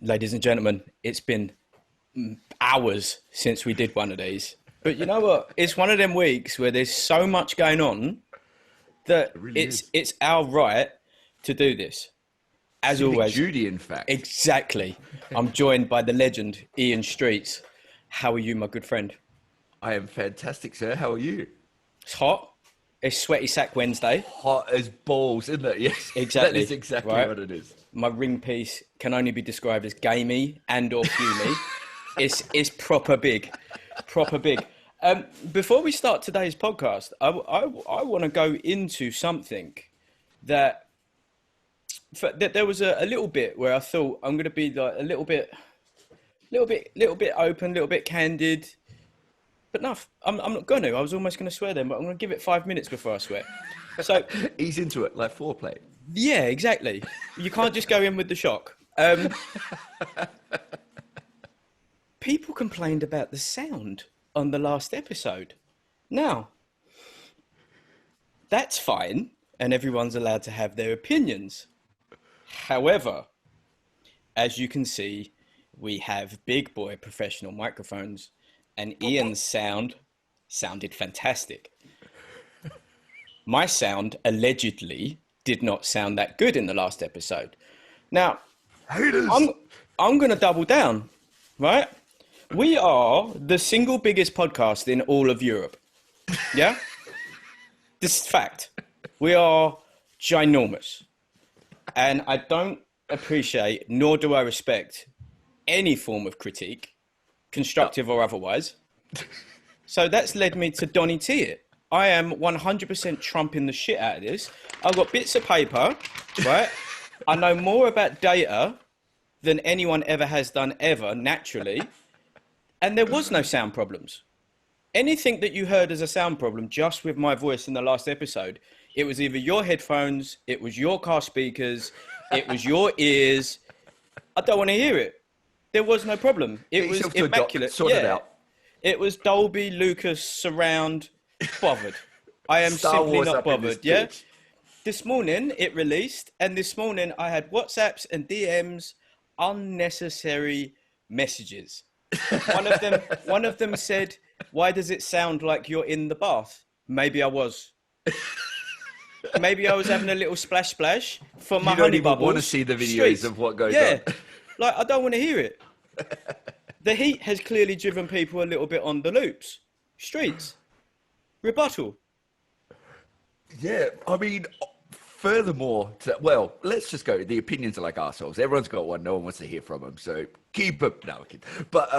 Ladies and gentlemen, it's been hours since we did one of these. But you know what? It's one of them weeks where there's so much going on that it's our right to do this. As Civic always. duty, in fact. Exactly. I'm joined by the legend, Ian Streetz. How are you, my good friend? I am fantastic, sir. How are you? It's hot. It's Sweaty Sack Wednesday. Hot as balls, isn't it? Yes, Exactly. That is exactly right? what it is. My ring piece can only be described as gamey and or fumy. It's proper big. Proper big. Before we start today's podcast, I want to go into something that there was a little bit where I thought I'm going to be like a little bit open, a little bit candid. But no, I'm not going to. I was almost going to swear then, but I'm going to give it 5 minutes before I swear. So ease into it, like foreplay. Yeah, exactly. You can't just go in with the shock. People complained about the sound on the last episode. Now, that's fine, and everyone's allowed to have their opinions. However, as you can see, we have big boy professional microphones, and Ian's sound sounded fantastic. My sound allegedly did not sound that good in the last episode. Now, I'm going to double down, right? We are the single biggest podcast in all of Europe. Yeah? This is fact. We are ginormous. And I don't appreciate, nor do I respect, any form of critique, constructive or otherwise. So that's led me to Donny T it. I am 100% trumping the shit out of this. I've got bits of paper, right? I know more about data than anyone ever has done ever, naturally. And there was no sound problems. Anything that you heard as a sound problem, just with my voice in the last episode, it was either your headphones, it was your car speakers, it was your ears. I don't want to hear it. There was no problem. It was immaculate. Sort it out. It was Dolby, Lucas, surround, bothered. I am Star simply Wars not up in bothered. this Yeah. bitch. This morning it released, and this morning I had WhatsApps and DMs, unnecessary messages. One of them said, "Why does it sound like you're in the bath?" Maybe I was. Maybe I was having a little splash for my honey bubbles. You don't even want to see the videos of what goes on. Like, I don't want to hear it. The heat has clearly driven people a little bit on the loops. Streetz. Rebuttal. Yeah, I mean, furthermore, let's just go. The opinions are like arseholes. Everyone's got one. No one wants to hear from them. So keep it. No, kid. But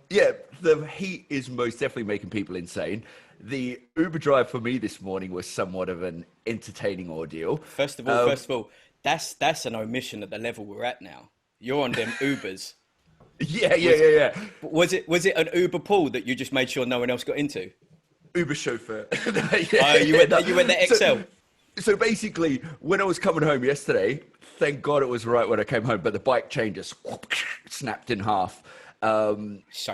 yeah, the heat is most definitely making people insane. The Uber drive for me this morning was somewhat of an entertaining ordeal. First of all, that's an omission at the level we're at now. You're on them Ubers. Yeah. Was it an Uber pool that you just made sure no one else got into? Uber chauffeur. You went the XL. So basically, when I was coming home yesterday, thank God it was right when I came home, but the bike chain just snapped in half. So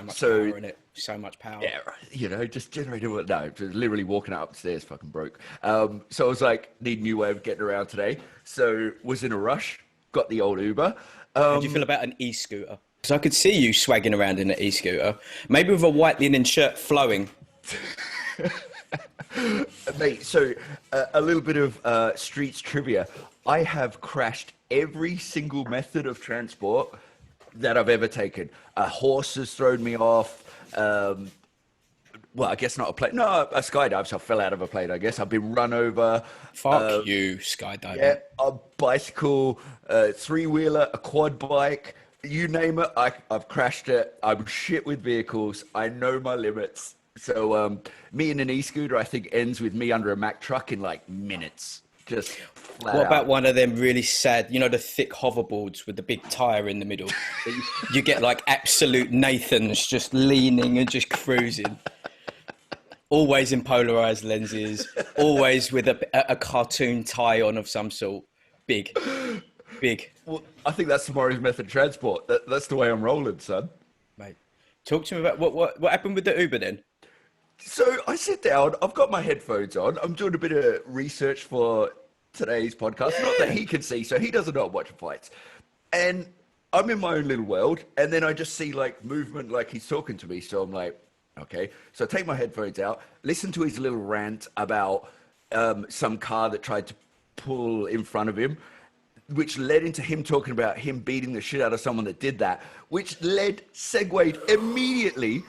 much power in it. So much power. Yeah, just generating. No, literally walking out upstairs, fucking broke. So I was like, need a new way of getting around today. So was in a rush, got the old Uber. How do you feel about an e-scooter? Because I could see you swagging around in an e-scooter, maybe with a white linen shirt flowing. Mate, so a little bit of Streetz trivia. I have crashed every single method of transport that I've ever taken. A horse has thrown me off. Well, I guess not a plane. No, a skydive. So I fell out of a plane, I guess. I've been run over. Fuck you, skydiving. Yeah, a bicycle, three-wheeler, a quad bike. You name it, I've crashed it. I'm shit with vehicles. I know my limits. So me in an e-scooter, I think, ends with me under a Mack truck in like minutes. Just flat What about out. one of them really sad, the thick hoverboards with the big tyre in the middle? You get like absolute Nathans just leaning and just cruising. Always in polarized lenses, always with a cartoon tie on of some sort. Big. Well, I think that's tomorrow's method of transport. That's the way I'm rolling, son. Mate, talk to me about what happened with the Uber then? So I sit down, I've got my headphones on, I'm doing a bit of research for today's podcast. Not that he can see, so he doesn't know I'm watching fights. And I'm in my own little world, and then I just see like movement, like he's talking to me. So I'm like, okay. So I take my headphones out, listen to his little rant about some car that tried to pull in front of him, which led into him talking about him beating the shit out of someone that did that, which segued immediately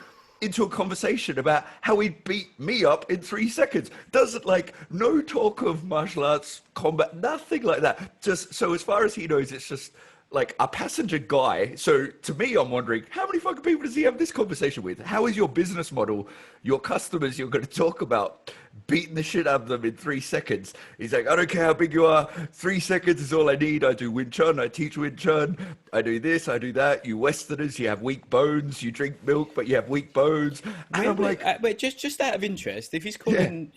into a conversation about how he beat me up in 3 seconds. Doesn't like no talk of martial arts, combat, nothing like that. Just so as far as he knows, it's just like a passenger guy. So to me, I'm wondering, how many fucking people does he have this conversation with? How is your business model, your customers you're going to talk about beating the shit out of them in 3 seconds? He's like, I don't care how big you are. 3 seconds is all I need. I do Wing Chun. I teach Wing Chun. I do this. I do that. You Westerners, you have weak bones. You drink milk, but you have weak bones. And I'm like, wait, just out of interest, if he's calling,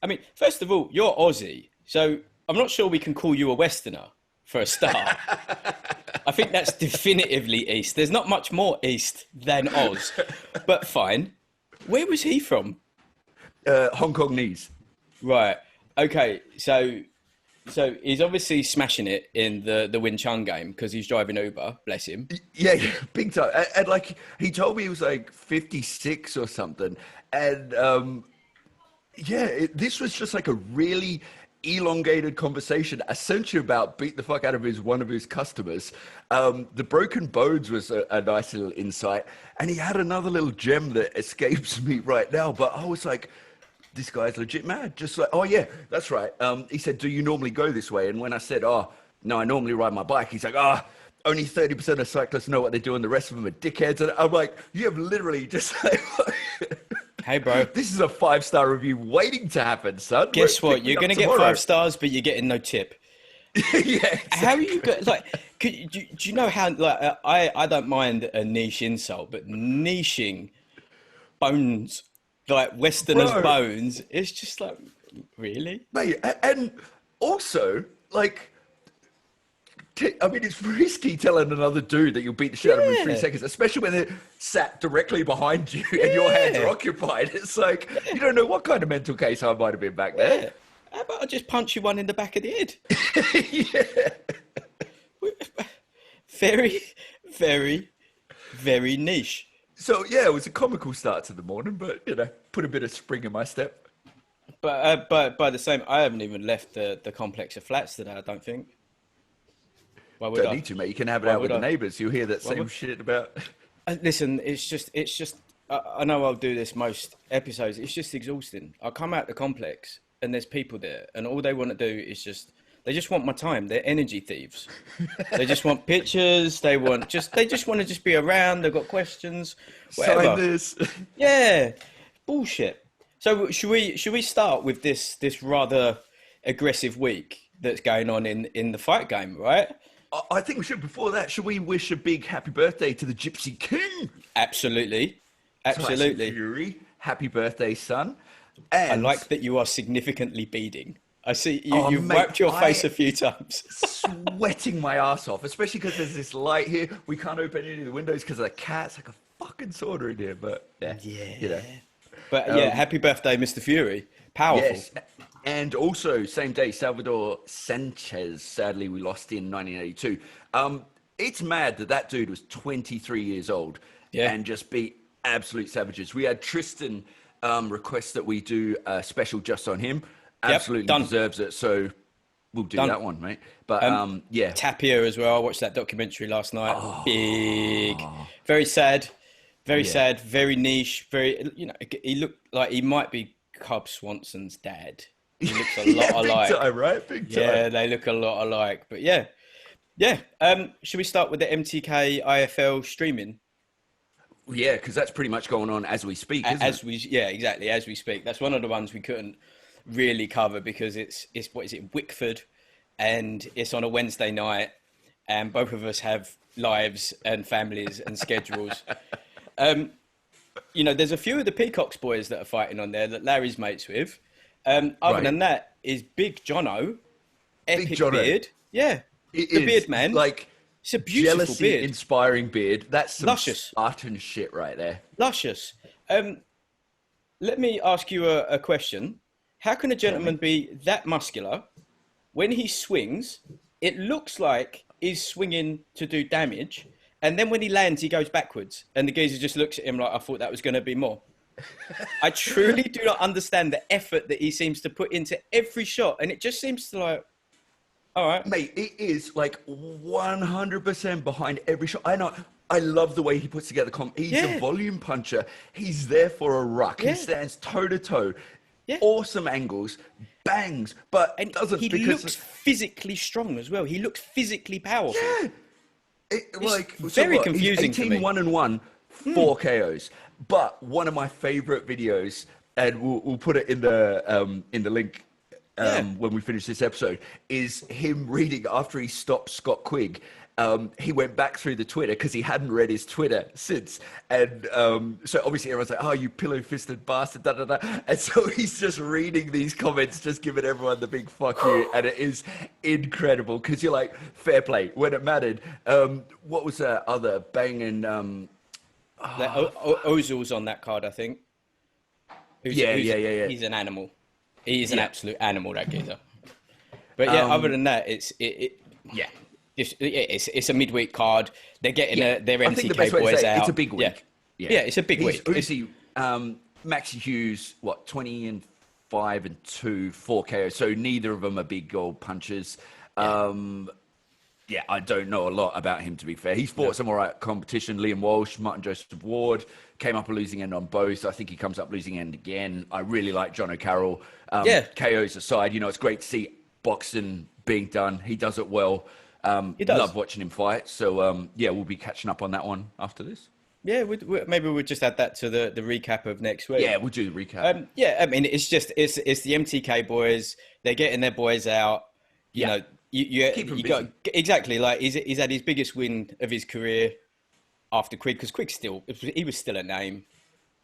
I mean, first of all, you're Aussie, so I'm not sure we can call you a Westerner for a start. I think that's definitively East. There's not much more East than Oz, but fine. Where was he from? Hong Kongese. Right. Okay. So he's obviously smashing it in the Wing Chun game because he's driving Uber. Bless him. Yeah, big time. And like he told me he was like 56 or something, and this was just like a really elongated conversation, essentially about beat the fuck out of one of his customers. The broken bones was a nice little insight, and he had another little gem that escapes me right now. But I was like, this guy's legit mad. Just like, oh yeah, that's right. He said, do you normally go this way? And when I said, oh no, I normally ride my bike, he's like, only 30% of cyclists know what they do, and the rest of them are dickheads. And I'm like, you have literally just like, hey bro, this is a 5-star review waiting to happen, son. Guess what? You're going to get 5 stars, but you're getting no tip. Yeah, exactly. How are you going? Like, do you know how? Like, I don't mind a niche insult, but niching bones, like Westerners' bones, it's just like, really, mate. And also, like, I mean, it's risky telling another dude that you'll beat the shit out of him in 3 seconds, especially when they're sat directly behind you and your hands are occupied. It's like, you don't know what kind of mental case I might have been back there. How about I just punch you one in the back of the head? Very, very, very niche. So, yeah, it was a comical start to the morning, but, you know, put a bit of spring in my step. But by the same, I haven't even left the complex of flats today, I don't think. Why would Don't need to, mate. You can have it out with the neighbours. You'll hear that same shit about... Listen, it's just. I know I'll do this most episodes. It's just exhausting. I come out the complex and there's people there, and all they want to do is they just want my time. They're energy thieves. They just want pictures. They just want to be around. They've got questions. Whatever. Sign this. Yeah, bullshit. So should we start with this rather aggressive week that's going on in the fight game, right? I think we should. Before that, should we wish a big happy birthday to the Gypsy King? Absolutely. Fury, happy birthday, son. And I like that you are significantly beading. I see you've wiped your face a few times. Sweating my ass off, especially because there's this light here. We can't open any of the windows because of the cats. Like a fucking sauna in here, but yeah. You know. But happy birthday, Mr. Fury. Powerful. Yes. And also, same day, Salvador Sanchez, sadly, we lost in 1982. It's mad that dude was 23 years old and just beat absolute savages. We had Tristan request that we do a special just on him. Absolutely deserves it. So we'll do that one, mate. But Tapia as well. I watched that documentary last night. Big. Very sad. Very sad. Very niche. Very, he looked like he might be Cub Swanson's dad. He looks a lot alike. Big time, right? Big time. Yeah, they look a lot alike. But yeah. Should we start with the MTK IFL streaming? Yeah, because that's pretty much going on as we speak, isn't it? Yeah, exactly, as we speak. That's one of the ones we couldn't really cover because it's what is it, Wickford, and it's on a Wednesday night, and both of us have lives and families and schedules. There's a few of the Peacocks boys that are fighting on there that Larry's mates with. Other than that is Big Jono, epic beard. Yeah, the beard man. Like, it's a beautiful beard. Inspiring beard. That's some luscious Spartan shit right there. Luscious. Let me ask you a question. How can a gentleman be that muscular when he swings? It looks like is swinging to do damage. And then when he lands, he goes backwards. And the geezer just looks at him like, I thought that was going to be more. I truly do not understand the effort that he seems to put into every shot. And it just seems to like, all right. Mate, it is like 100% behind every shot. I know. I love the way he puts together. He's a volume puncher. He's there for a ruck. He stands toe to toe. Awesome angles, bangs, but and doesn't. He looks physically strong as well. He looks physically powerful. Yeah, very confusing. 18 1-1, 4 KOs. But one of my favorite videos, and we'll put it in the link. When we finish this episode, is him reading after he stopped Scott Quigg. He went back through the Twitter because he hadn't read his Twitter since. And so obviously everyone's like, oh, you pillow-fisted bastard, da, da, da. And so he's just reading these comments, just giving everyone the big fuck you. And it is incredible because you're like, fair play, when it mattered. What was that other banging... Ozil's on that card, I think. He's an animal. He's an absolute animal, that geezer. But yeah, other than that, it's a midweek card. They're getting their MTK boys out. It's a big week. Yeah, it's a big week. Uzi, Maxi Hughes, 20-5-2, 4 KO. So neither of them are big gold punchers. I don't know a lot about him, to be fair. He's fought some all right competition. Liam Walsh, Martin Joseph Ward, came up a losing end on both. I think he comes up losing end again. I really like Jono Carroll. KOs aside, it's great to see boxing being done. He does it well. He does. Love watching him fight. So, we'll be catching up on that one after this. Yeah, maybe we'll just add that to the recap of next week. Yeah, we'll do the recap. I mean, it's the MTK boys. They're getting their boys out. You know, you got exactly like he's had his biggest win of his career after Quigg, because Quigg he was still a name.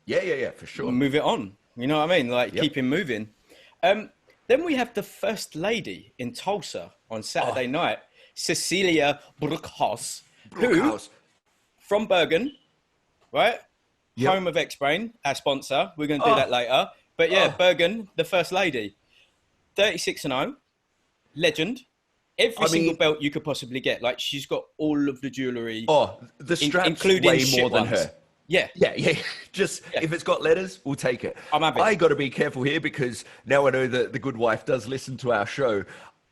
Yeah, for sure. Move it on. You know what I mean? Like keep him moving. Then we have the First Lady in Tulsa on Saturday night, Cecelia Braekhus, who from Bergen, right? Yep. Home of X-Brain, our sponsor. We're going to do that later. But Bergen, the First Lady, 36-0, legend. Every single belt you could possibly get. Like, she's got all of the jewellery. The straps including way more than her. Yeah. If it's got letters, we'll take it. I'm happy. I got to be careful here because now I know that the good wife does listen to our show.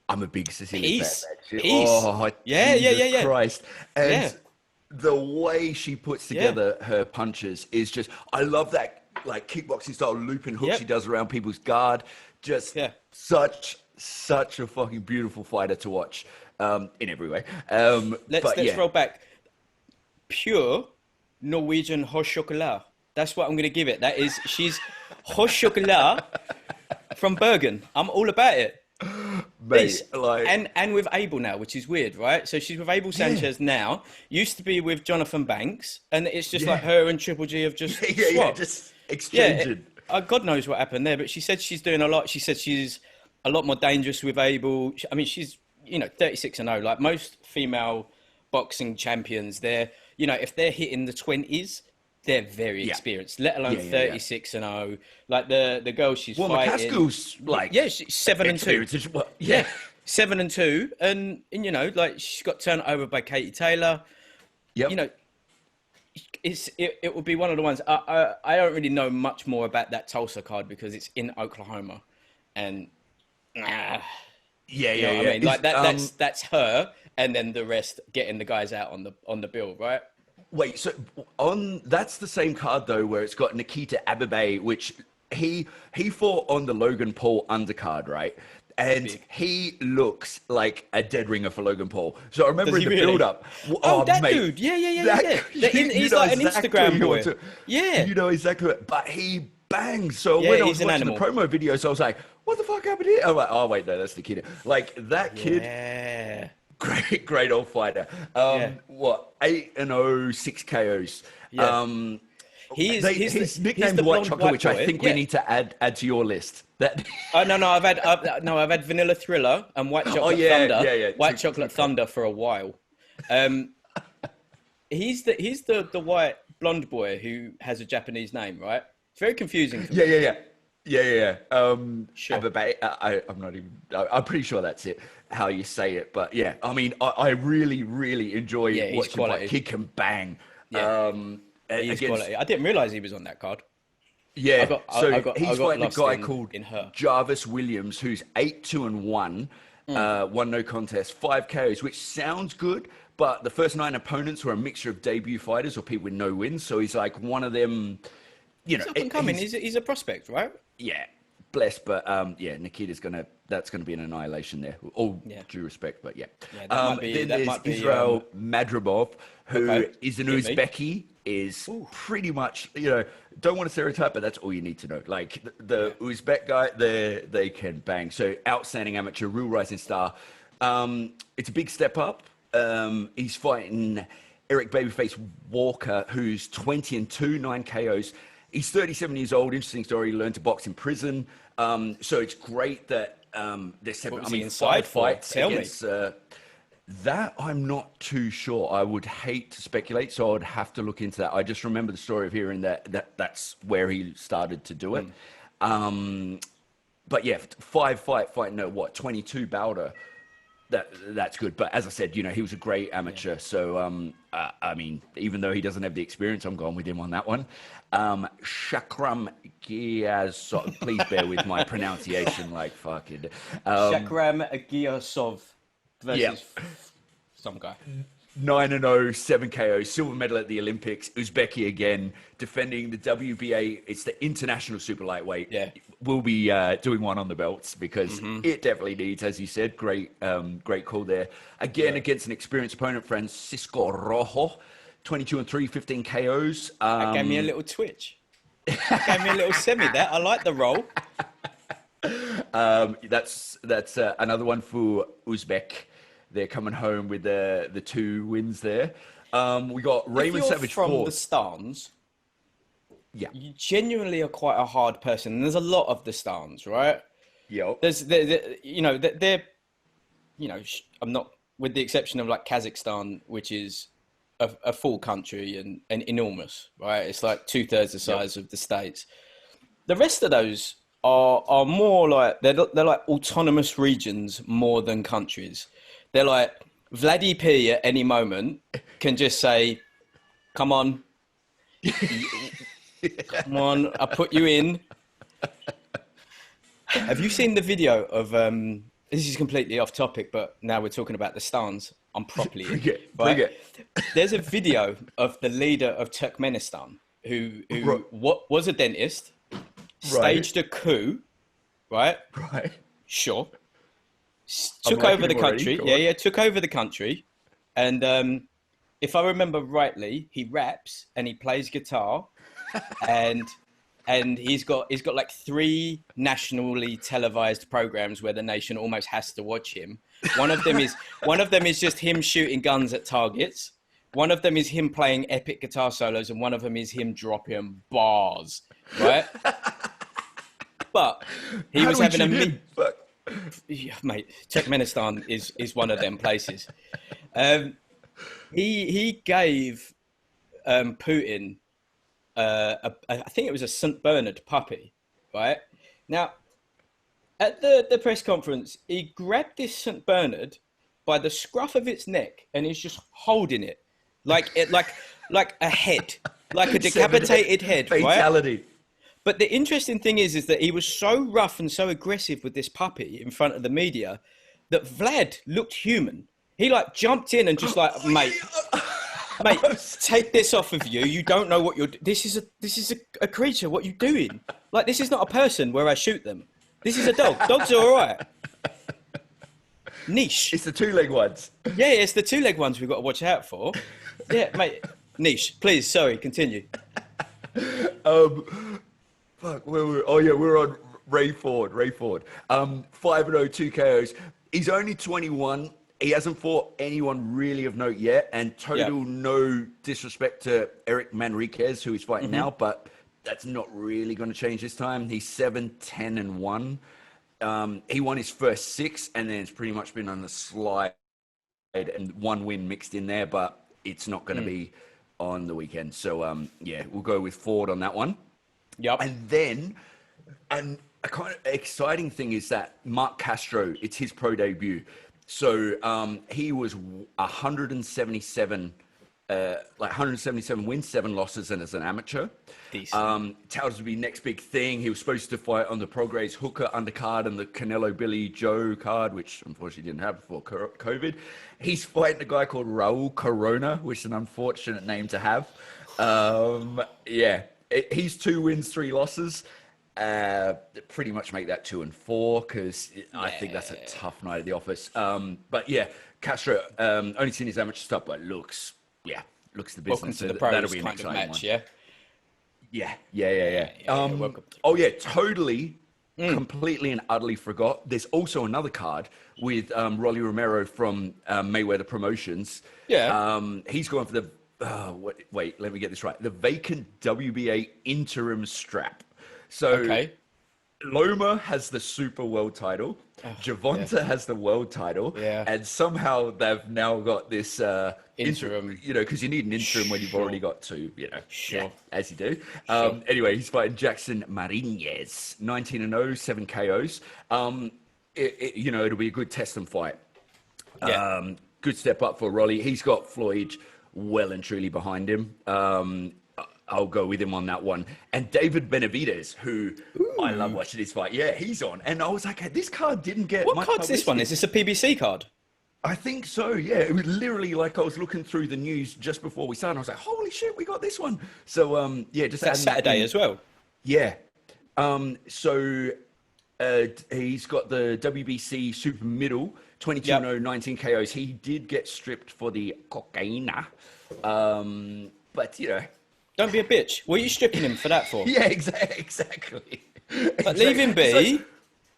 I'm a big Cecelia fan. Jesus Christ. And the way she puts together her punches is just, I love that like kickboxing style looping hook she does around people's guard. Just such a fucking beautiful fighter to watch in every way. Let's roll back. Pure Norwegian hot chocolat. That's what I'm going to give it. She's hot chocolat from Bergen. I'm all about it. Mate, and with Abel now, which is weird, right? So she's with Abel Sanchez now. Used to be with Jonathan Banks, and it's just like her and Triple G have just swapped. Just exchanging. God knows what happened there, but she said she's doing a lot. She said she's a lot more dangerous with Abel. I mean, she's 36-0. Like most female boxing champions, if they're hitting the 20s, they're very experienced. Let alone 36-0. Like the girl she's fighting. McCaskill's like she's 7-2. 7-2, and like she's got turned over by Katie Taylor. Yep. It would be one of the ones. I don't really know much more about that Tulsa card because it's in Oklahoma, and I mean, like that's her, and then the rest getting the guys out on the bill, right? Wait, so that's the same card though, where it's got Nikita Ababe, which he fought on the Logan Paul undercard, right? And he looks like a dead ringer for Logan Paul. So I remember in the build-up. Mate, dude. Yeah. He's like an Instagram boy. Yeah. You know exactly what. But he bangs. So when I was watching the promo videos, I was like, what the fuck happened here? I'm like, oh, wait, no, that's the kid. Like, that kid... Yeah. Great old fighter. 8-0, 6 KOs. Yeah. He's nicknamed White Chocolate, which I think we need to add to your list. That no, I've had Vanilla Thriller and White Chocolate Thunder. White Chocolate Thunder for a while. He's the white blonde boy who has a Japanese name, right? It's very confusing. Yeah. Yeah. Sure. I'm not even. I'm pretty sure that's it. How you say it, but yeah. I mean, I really, really enjoy Yeah, he's watching him quality. kick and bang. Yeah, he is Against quality. I didn't realize he was on that card. I yeah. got I, So I got I he's got fighting a lost guy called in her. Jarvis Williams, who's 8-2-1, one no contest, 5 KOs, which sounds good. But the first 9 opponents were a mixture of debut fighters or people with no wins. So he's like one of them. You know, He's up and coming. He's a prospect, right? yeah, blessed, but yeah, that's gonna be an annihilation there. All due respect, but yeah. Yeah, that might be. Then That there's might be. Israel Madrimov, who is an Hit me. Uzbeki, is pretty much, you know, don't want to stereotype, but that's all you need to know. Like the Uzbek guy, they can bang. So outstanding amateur, real rising star. It's a big step up. He's fighting Eric Babyface Walker, who's 20-2, 9 KOs. He's 37 years old. Interesting story. He learned to box in prison. So it's great that they're separate. What was he inside for? Fights Tell me. against, that I'm not too sure. I would hate to speculate, so I would have to look into that. I just remember the story of hearing that's where he started to do it. But yeah, 5-fight, no, what, 22 Bowder. That's good. But as I said, you know, he was a great amateur. So, I mean, even though he doesn't have the experience, I'm going with him on that one. Shakram Giazov, please bear with my pronunciation, like fucking. Shakram Giasov versus some guy. 9-0, 7 KO, silver medal at the Olympics. Uzbeki again, defending the WBA. It's the international super lightweight. Yeah. We'll be doing one on the belts because it definitely needs, as you said, great call there. Again, against an experienced opponent, Francisco Rojo, 22-3, 15 KOs. That gave me a little twitch. That gave me a little semi there. I like the roll. That's another one for Uzbek. They're coming home with the 2 wins there. We got Raymond Savage from the Stans. Yeah, You genuinely are quite a hard person. And there's a lot of the Stans, right? yeah. I'm not, with the exception of like Kazakhstan, which is a full country and enormous, right? It's like 2/3 the size of the States. The rest of those are more like, they're like autonomous regions more than countries. They're like, Vladdy P at any moment can just say, come on, come on, I'll put you in. Have you seen the video of, this is completely off topic, but now we're talking about the Stans. I'm properly in, bring it. There's a video of the leader of Turkmenistan who was a dentist, staged a coup, right? Right. Sure. Took over the country. Took over the country. And if I remember rightly, he raps and he plays guitar and he's got like 3 nationally televised programs where the nation almost has to watch him. One of them is just him shooting guns at targets. One of them is him playing epic guitar solos, and one of them is him dropping bars, right? But he was having yeah, mate, Turkmenistan is one of them places. He gave Putin I think it was a St. Bernard puppy, right? Now, at the press conference, he grabbed this St. Bernard by the scruff of its neck and he's just holding it like a head, like a decapitated head, fatality. Right? But the interesting thing is that he was so rough and so aggressive with this puppy in front of the media that Vlad looked human. He like jumped in and just like, mate, take this off of you. You don't know what you're. This is a creature. What you doing? Like, this is not a person where I shoot them. This is a dog. Dogs are all right. Niche. It's the 2-leg ones. Yeah, it's the 2-leg ones we've got to watch out for. Yeah, mate. Niche. Please, sorry, continue. Fuck, we're on Ray Ford. 5-0, 2 KOs. He's only 21. He hasn't fought anyone really of note yet, and no disrespect to Eric Manriquez, who he's fighting now, but that's not really going to change this time. He's 7-10-1. He won his first 6, and then it's pretty much been on the slide, and 1 win mixed in there, but it's not going to be on the weekend. So, we'll go with Ford on that one. Yep. And then And a kind of exciting thing is that Mark Castro, it's his pro debut. So he was 177, like 177 wins, 7 losses, and as an amateur. Touted to be next big thing. He was supposed to fight on the Prograis Hooker undercard and the Canelo Billy Joe card, which unfortunately didn't have before COVID. He's fighting a guy called Raul Corona, which is an unfortunate name to have. He's 2 wins, 3 losses. Pretty much make that 2 and 4 because I think that's a tough night at the office. But yeah, Castro, only seen his amateur stuff, but looks the business. Welcome to the pros that'll be an exciting match, one. Totally, completely and utterly forgot. There's also another card with Rolly Romero from Mayweather Promotions. He's going for the wait, let me get this right. The vacant WBA interim strap. So Loma has the super world title. Javonta has the world title. And somehow they've now got this interim, because you need an interim when you've already got 2, as you do. Anyway, he's fighting Jackson Marinez, 19-0, 7 KOs. It'll be a good test and fight. Good step up for Rolly. He's got Floyd well and truly behind him. I'll go with him on that one. And David Benavidez, who I love watching this fight. Yeah, he's on. And I was like, this card didn't get What much card's publicity. this one? Is this a PBC card? I think so, yeah. It was literally like I was looking through the news just before we started. I was like, holy shit, we got this one. So, just that's Saturday as well. Yeah. He's got the WBC super middle, 22-0, 19 KOs. He did get stripped for the cocaina. But, Don't be a bitch. What are you stripping him for that for? Yeah, exactly. But leave him be.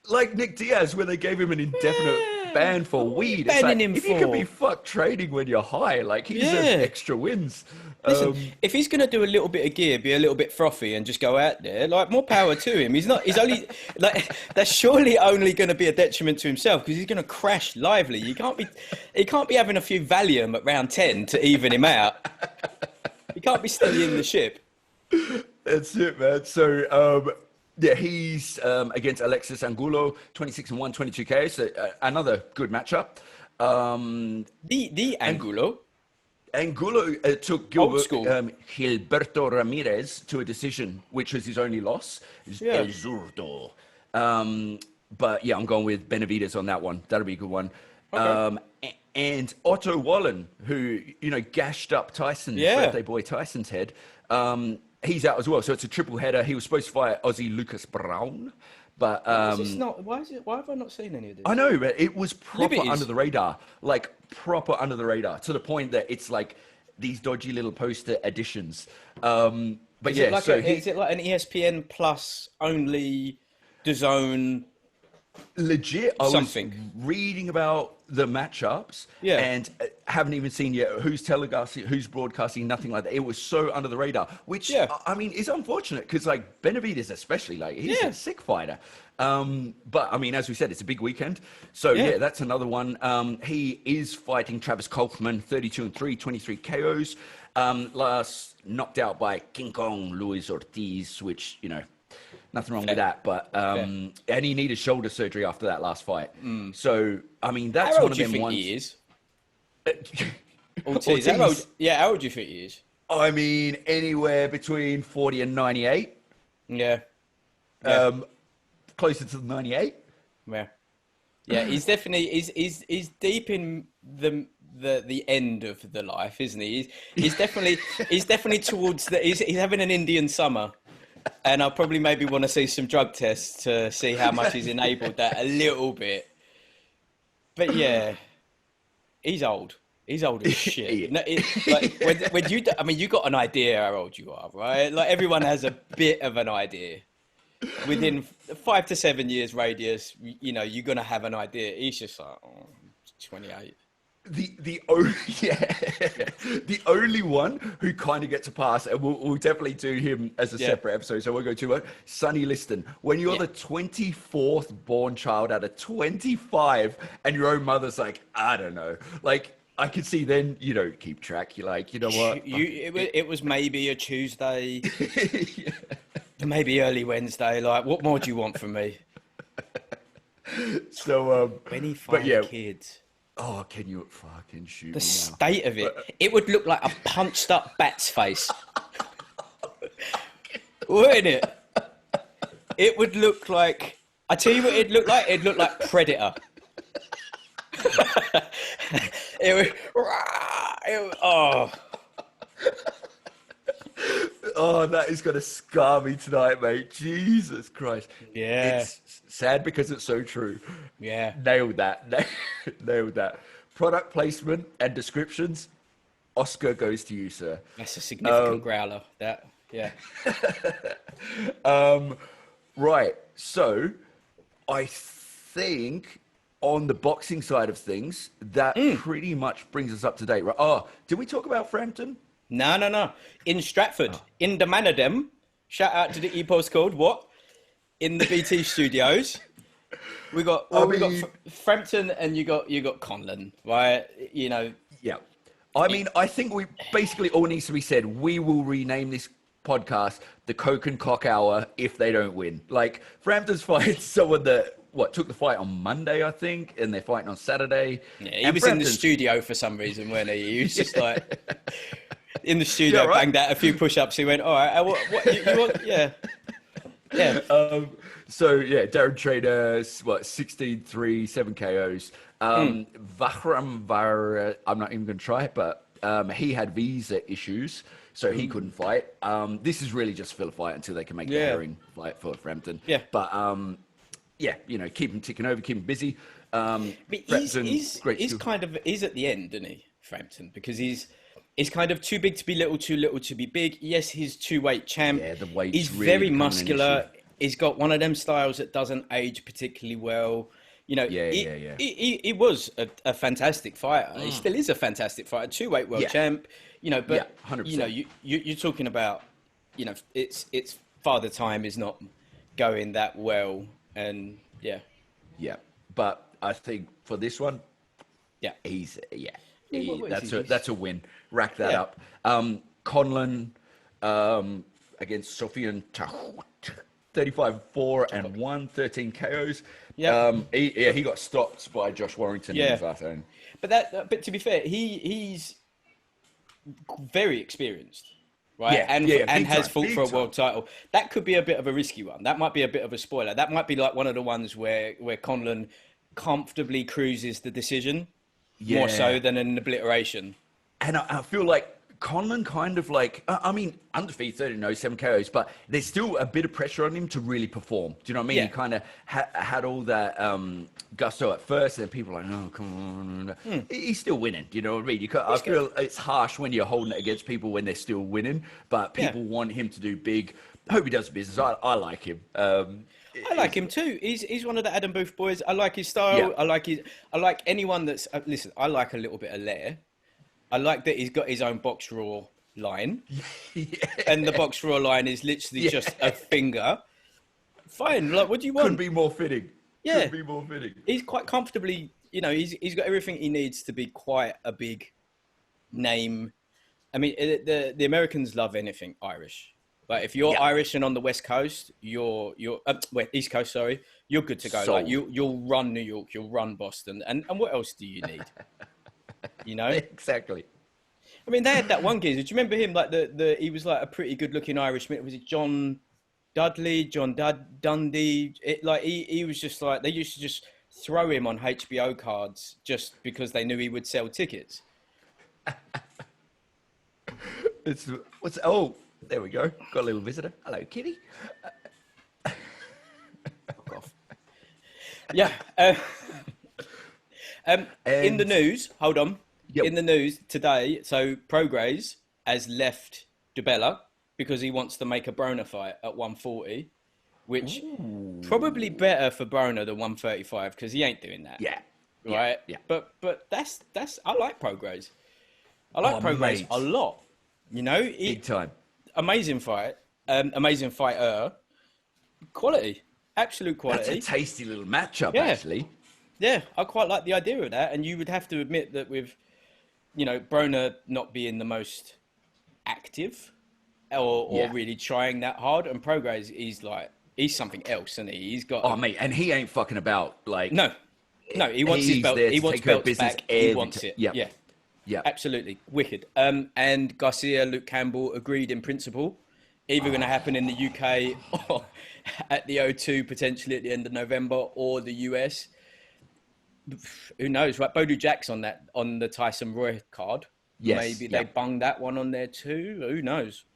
Like Nick Diaz, where they gave him an indefinite ban for weed. Banning him if for. you can be fucked trading when you're high, like he deserves extra wins. Listen, if he's going to do a little bit of gear, be a little bit frothy and just go out there, like more power to him. He's only like, that's surely only going to be a detriment to himself because he's going to crash lively. He can't be having a few Valium at round 10 to even him out. He can't be steadying the ship. That's it, man. So, he's against Alexis Angulo, 26-1, 22 KOs. So, another good matchup. The Angulo. Angulo took Gilberto Ramirez to a decision, which was his only loss. El Zurdo. But yeah, I'm going with Benavidez on that one. That'll be a good one. Okay. And Otto Wallen, who, gashed up Tyson's birthday boy Tyson's head. He's out as well. So it's a triple header. He was supposed to fight Aussie Lucas Brown. But why have I not seen any of this? I know, but it was proper under the radar. Like proper under the radar to the point that it's like these dodgy little poster editions. But is it like is it like an ESPN Plus only DAZN? Legit, I was reading about the matchups and haven't even seen yet who's telegasting, who's broadcasting, nothing like that. It was so under the radar, which I mean is unfortunate because like Benavidez especially, like he's a sick fighter. But I mean, as we said, it's a big weekend. So that's another one. He is fighting Travis Kaufman, 32-3, 23 KOs. Last knocked out by King Kong Luis Ortiz, which, nothing wrong with that, but and he needed shoulder surgery after that last fight. So I mean, that's one of them ones. He is? Ortiz. How old do you think he is? I mean, anywhere between 40 and 98. Yeah. Closer to the 98. Yeah. He's definitely he's deep in the end of the life, isn't he? He's definitely towards he's having an Indian summer. And I'll probably maybe want to see some drug tests to see how much he's enabled that a little bit. But yeah, he's old. He's old as shit. When you got an idea how old you are, right? Like everyone has a bit of an idea. Within 5 to 7 years radius, you're gonna have an idea. He's just like 28. The only one who kind of gets a pass, and we'll definitely do him as a separate episode, so we'll go to Sonny Liston. When you're the 24th born child out of 25, and your own mother's like, I don't know, like I could see then you don't keep track. You're like, you know what? It was maybe a Tuesday. Maybe early Wednesday. Like, what more do you want from me? So, 25 but yeah. kids. Oh, can you fucking shoot The me now? state of it. It would look like a punched up bat's face. Wouldn't it? It would look like... I tell you what it'd look like. It'd look like Predator. Oh. Oh, that is going to scar me tonight, mate. Jesus Christ. Yeah. It's sad because it's so true. Yeah. Nailed that. Nailed that. Product placement and descriptions. Oscar goes to you, sir. That's a significant growler. That, yeah. Right. So, I think on the boxing side of things, that pretty much brings us up to date, right? Oh, did we talk about Frampton? No. In Stratford, in the Manadem. Shout out to the postcode. What? In the BT studios. We got Frampton and you got Conlan, right? You know. Yeah. I mean, I think we basically all needs to be said. We will rename this podcast the Coke and Cock Hour if they don't win. Like, Frampton's fighting someone that took the fight on Monday, I think, and they're fighting on Saturday. Yeah, he was in the studio for some reason, wasn't he? He was just like in the studio, banged out a few push-ups. He went, "All right, what you want?" Yeah. So yeah, Darren Trader, 16-3, 7 KOs. Vahram Vara, I'm not even going to try it, but he had visa issues, so he couldn't fight. This is really just fill a fight until they can make the herring fight for Frampton. Yeah. But yeah, you know, keep him ticking over, keep him busy. But he's at the end, isn't he, Frampton? Because he's kind of too big to be little, too little to be big. Yes, he's 2-weight champ. Yeah, the weight's he's really very muscular. He's got one of them styles that doesn't age particularly well. You know, he was a fantastic fighter. He still is a fantastic fighter. 2-weight world champ. You know, but 100%. you know, you're talking about, you know, it's Father Time is not going that well, and yeah. But I think for this one, that's a win. Rack that up. Conlan against Sofian Tahut, 35-4 and 1, 13 KOs. He got stopped by Josh Warrington in the first round. But to be fair, he's very experienced, right? And has fought for a world title. That could be a bit of a risky one. That might be a bit of a spoiler. That might be like one of the ones where Conlan comfortably cruises the decision more so than an obliteration. And I feel like Conlan kind of like, I mean, undefeated, 7 KOs, but there's still a bit of pressure on him to really perform. Do you know what I mean? He kind of had all that gusto at first, and people are like, oh, come on. He's still winning. Do you know what I mean? I feel it's harsh when you're holding it against people when they're still winning, but people want him to do big. I hope he does business. I like him. I like him too. He's one of the Adam Booth boys. I like his style. I like anyone that's listen. I like a little bit of Lair. I like that he's got his own Box Raw line, and the Box Raw line is literally just a finger. Fine. Like, what do you want? Couldn't be more fitting. Yeah, couldn't be more fitting. He's quite comfortably. You know, he's got everything he needs to be quite a big name. I mean, the Americans love anything Irish. Like, if you're Irish and on the West Coast, you're East Coast, sorry, you're good to go. Sold. Like, you'll run New York, you'll run Boston, and what else do you need? You know? Exactly. I mean, they had that one geezer. Do you remember him? Like he was like a pretty good-looking Irishman. Was it John Dundee? He was just like, they used to just throw him on HBO cards just because they knew he would sell tickets. There we go. Got a little visitor. Hello, kitty. Fuck off. Yeah. In the news, hold on. Yep. In the news today, so Prograis has left DiBella because he wants to make a Broner fight at 140, which probably better for Broner than 135 because he ain't doing that. Yeah. Right. Yeah. But that's I like Prograis. I like Prograis a lot. You know, big time. Amazing fight. Amazing fighter. Quality. Absolute quality. That's a tasty little matchup, actually. Yeah, I quite like the idea of that. And you would have to admit that with, you know, Broner not being the most active or really trying that hard. And Prograis, he's something else, isn't he? He's got. Oh, mate, and he ain't fucking about. Like, no, he wants his belt. He wants belts back. He wants it. Yeah, absolutely wicked. And Garcia, Luke Campbell agreed in principle. Either going to happen in the UK or at the O2 potentially at the end of November, or the US. Who knows? Right, Bodu Jack's on the Tyson Roy card. Yes, maybe they bung that one on there too. Who knows?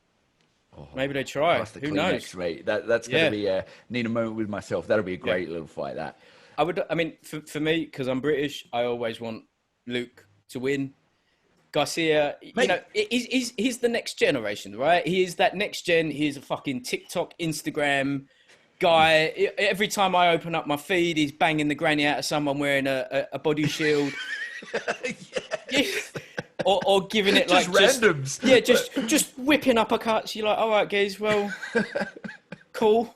Maybe they try. Who knows? Mate. That's going to be need a moment with myself. That'll be a great little fight. That I mean, for me, because I'm British, I always want Luke to win. Garcia, mate, he's the next generation, right? He is that next gen. He's a fucking TikTok, Instagram guy. Every time I open up my feed, he's banging the granny out of someone wearing a body shield. Or giving it just like randoms. Just whipping uppercuts. You're like, all right, guys, well, cool.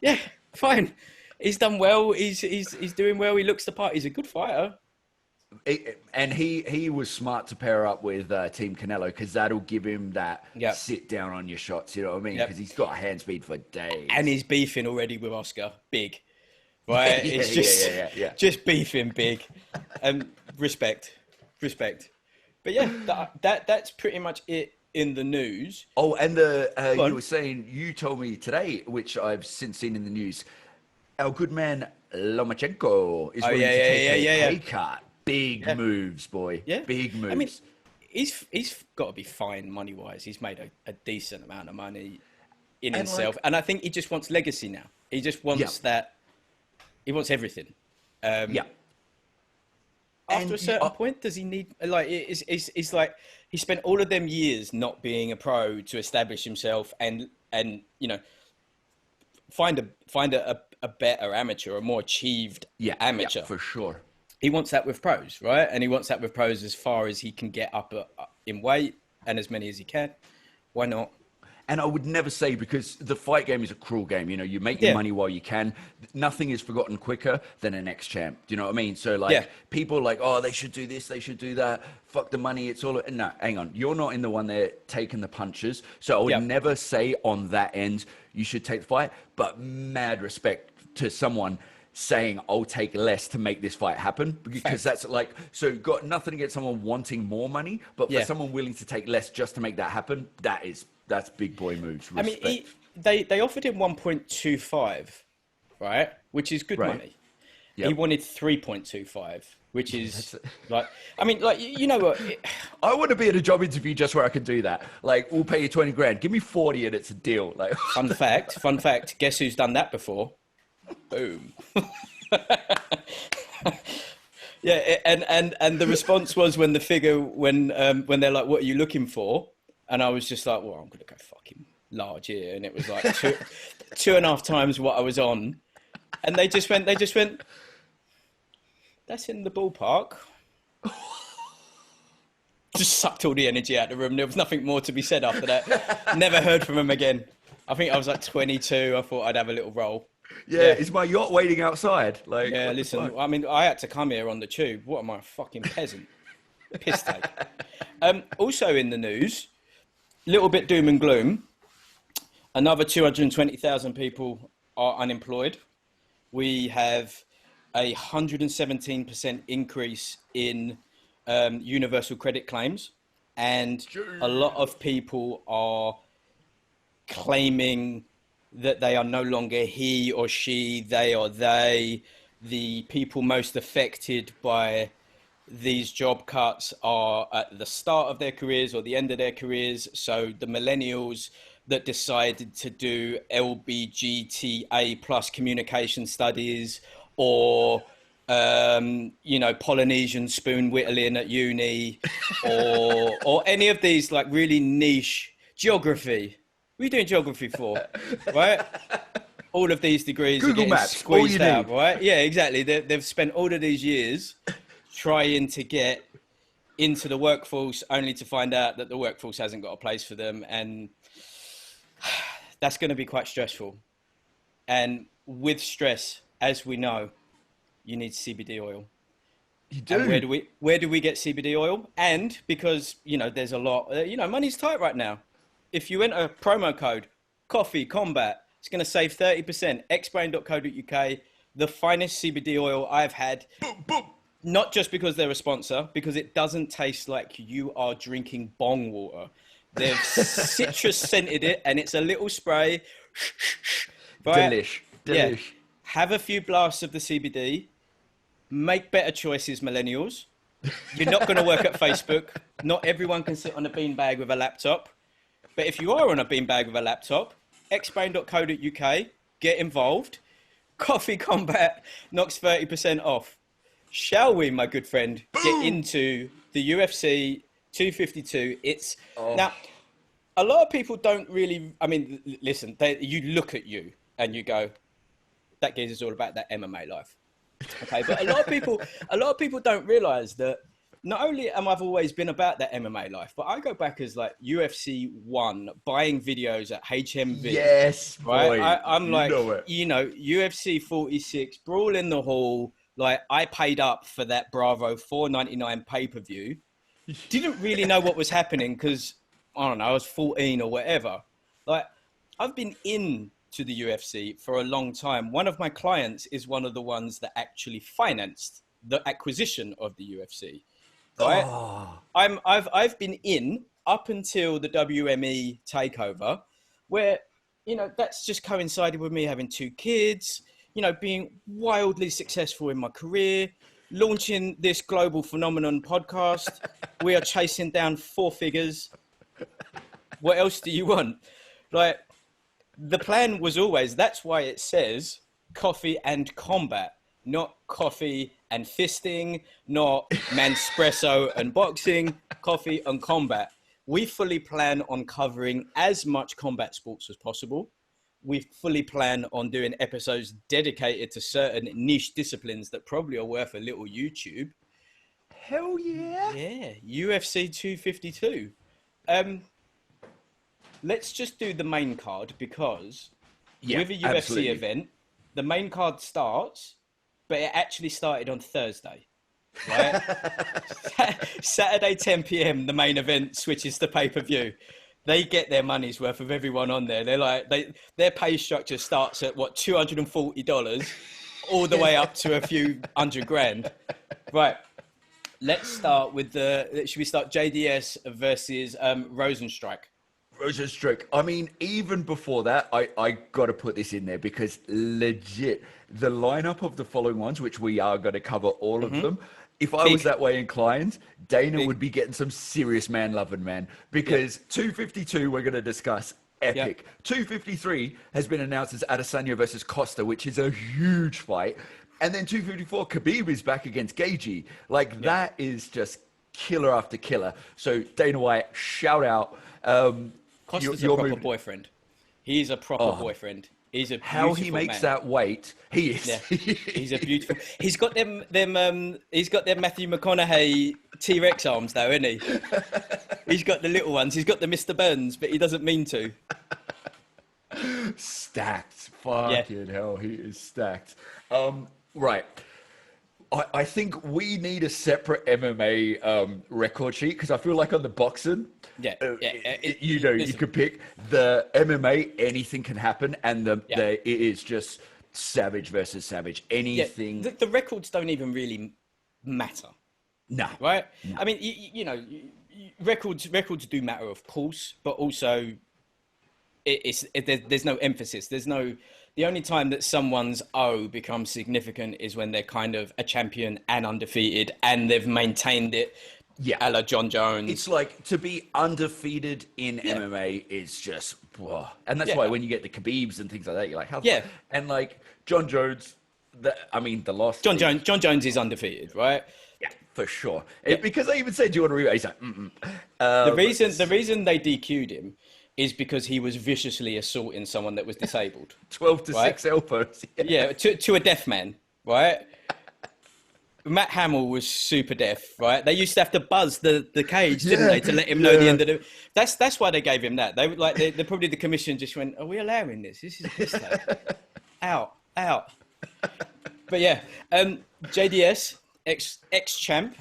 Yeah, fine. He's done well. He's doing well. He looks the part. He's a good fighter. And he was smart to pair up with Team Canelo, because that'll give him that sit down on your shots. You know what I mean? Because he's got hand speed for days. And he's beefing already with Oscar. Big. Right? It's just beefing big. Respect. But yeah, that's pretty much it in the news. Oh, and you were saying, you told me today, which I've since seen in the news, our good man Lomachenko is willing to take a pay cut. Big moves, boy. Yeah. Big moves. I mean, he's got to be fine money-wise. He's made a decent amount of money in himself. And I think he just wants legacy now. He just wants that. He wants everything. After a certain point, does he need, like, it's like he spent all of them years not being a pro to establish himself and you know, find a better amateur, a more achieved amateur. Yeah, for sure. He wants that with pros, right? And he wants that with pros as far as he can get up in weight and as many as he can. Why not? And I would never say, because the fight game is a cruel game. You know, you make your money while you can. Nothing is forgotten quicker than an ex-champ. Do you know what I mean? So, like, people are like, oh, they should do this, they should do that. Fuck the money. It's all... No, hang on. You're not in the one there taking the punches. So I would never say on that end, you should take the fight. But mad respect to someone saying, I'll take less to make this fight happen, because that's like, so got nothing against someone wanting more money, but for someone willing to take less just to make that happen, that's big boy moves. Respect. I mean, they offered him 1.25, right? Which is good money. Yep. He wanted 3.25, which is like, I mean, like, you know what? I want to be at a job interview just where I can do that. Like, we'll pay you 20 grand. Give me 40 and it's a deal. Like, fun fact. Guess who's done that before? Boom. Yeah, and the response was when they're like, what are you looking for? And I was just like, well, I'm gonna go fucking large here. And it was like two and a half times what I was on. And they just went, that's in the ballpark. Just sucked all the energy out of the room. There was nothing more to be said after that. Never heard from him again. I think I was like 22. I thought I'd have a little roll. Yeah, is my yacht waiting outside? Like, yeah, listen, I mean, I had to come here on the tube. What am I, a fucking peasant? Piss take. Also in the news, little bit doom and gloom. Another 220,000 people are unemployed. We have 117% increase in universal credit claims. And a lot of people are claiming that they are no longer he or she, they or they. The people most affected by these job cuts are at the start of their careers or the end of their careers. So the millennials that decided to do LBGTA plus communication studies, or Polynesian spoon whittling at uni, or any of these like really niche geography. What are you doing geography for, right? All of these degrees Google are getting Maps, squeezed out, right? Yeah, exactly. They've spent all of these years trying to get into the workforce, only to find out that the workforce hasn't got a place for them. And that's going to be quite stressful. And with stress, as we know, you need CBD oil. You do. And where do we get CBD oil? And because, there's a lot, money's tight right now. if you enter promo code Coffee Combat, it's going to save 30%. xbrain.co.uk, the finest CBD oil I've had. Boom, boom. Not just because they're a sponsor, because it doesn't taste like you are drinking bong water. They've citrus scented it, and it's a little spray. Right? Delish. Yeah. Have a few blasts of the CBD. Make better choices, millennials. You're not going to work at Facebook. Not everyone can sit on a beanbag with a laptop. But if you are on a beanbag with a laptop, xbrain.co.uk, get involved. Coffee Combat knocks 30% off. Shall we, my good friend, get into the UFC 252? Now, a lot of people don't really, I mean, listen, you look at you and you go, that geezer's all about that MMA life. Okay, but a lot of people don't realize that not only am I've always been about that MMA life, but I go back as like UFC 1, buying videos at HMV. Yes, right? boy, I'm like, UFC 46, Brawl in the Hall. Like, I paid up for that Bravo $4.99 pay-per-view. Didn't really know what was happening because, I don't know, I was 14 or whatever. Like, I've been into the UFC for a long time. One of my clients is one of the ones that actually financed the acquisition of the UFC. Right? Oh. I've been in up until the WME takeover, where, you know, that's just coincided with me having 2 kids, you know, being wildly successful in my career, launching this global phenomenon podcast. We are chasing down 4 figures. What else do you want? Like, the plan was always, that's why it says coffee and combat, not coffee and fisting, not manspresso and boxing, coffee and combat. We fully plan on covering as much combat sports as possible. We fully plan on doing episodes dedicated to certain niche disciplines that probably are worth a little YouTube. Hell yeah. Yeah, UFC 252. Let's just do the main card because with a UFC event, the main card starts, but it actually started on Thursday, right? Saturday, 10 p.m., the main event switches to pay-per-view. They get their money's worth of everyone on there. They're like, their pay structure starts at what, $240 all the way up to a few $100,000. Right. Let's start with should we start JDS versus Rozenstruik? Rozenstruik. I mean, even before that, I got to put this in there because legit, the lineup of the following ones, which we are going to cover all of them. If I was that way inclined, Dana would be getting some serious man-loving, man. Because 252, we're going to discuss epic. 253 has been announced as Adesanya versus Costa, which is a huge fight. And then 254, Khabib is back against Gaethje. Like, that is just killer after killer. So, Dana White, shout out. Costa's a proper boyfriend. He's a proper boyfriend. He's a how he makes that weight. He is. Yeah. He's a beautiful. He's got them. He's got them Matthew McConaughey T-Rex arms, though, isn't he? He's got the little ones. He's got the Mr. Burns, but he doesn't mean to. Stacked. Fucking hell, he is stacked. Right. I think we need a separate MMA record sheet because I feel like on the boxing, you could pick the MMA, anything can happen, and it is just savage versus savage. Anything. Yeah, the records don't even really matter. No. Right? No. I mean, you know, records do matter, of course, but also there's no emphasis. The only time that someone's O becomes significant is when they're kind of a champion and undefeated and they've maintained it. Yeah. A la John Jones. It's like to be undefeated in MMA is just, and that's why when you get the Khabibs and things like that, you're like, how? Yeah. And like John Jones, the loss. John Jones is undefeated, right? Yeah, for sure. Because I even said, do you want to rematch? He's like, the reason they DQ'd him is because he was viciously assaulting someone that was disabled. 12 to 6 elbows. Yeah, to a deaf man, right? Matt Hamill was super deaf, right? They used to have to buzz the cage, didn't they, to let him know the end of the... That's why they gave him that. They probably the commission just went, are we allowing this? This is a piss take. Out. But yeah, JDS, ex-champ.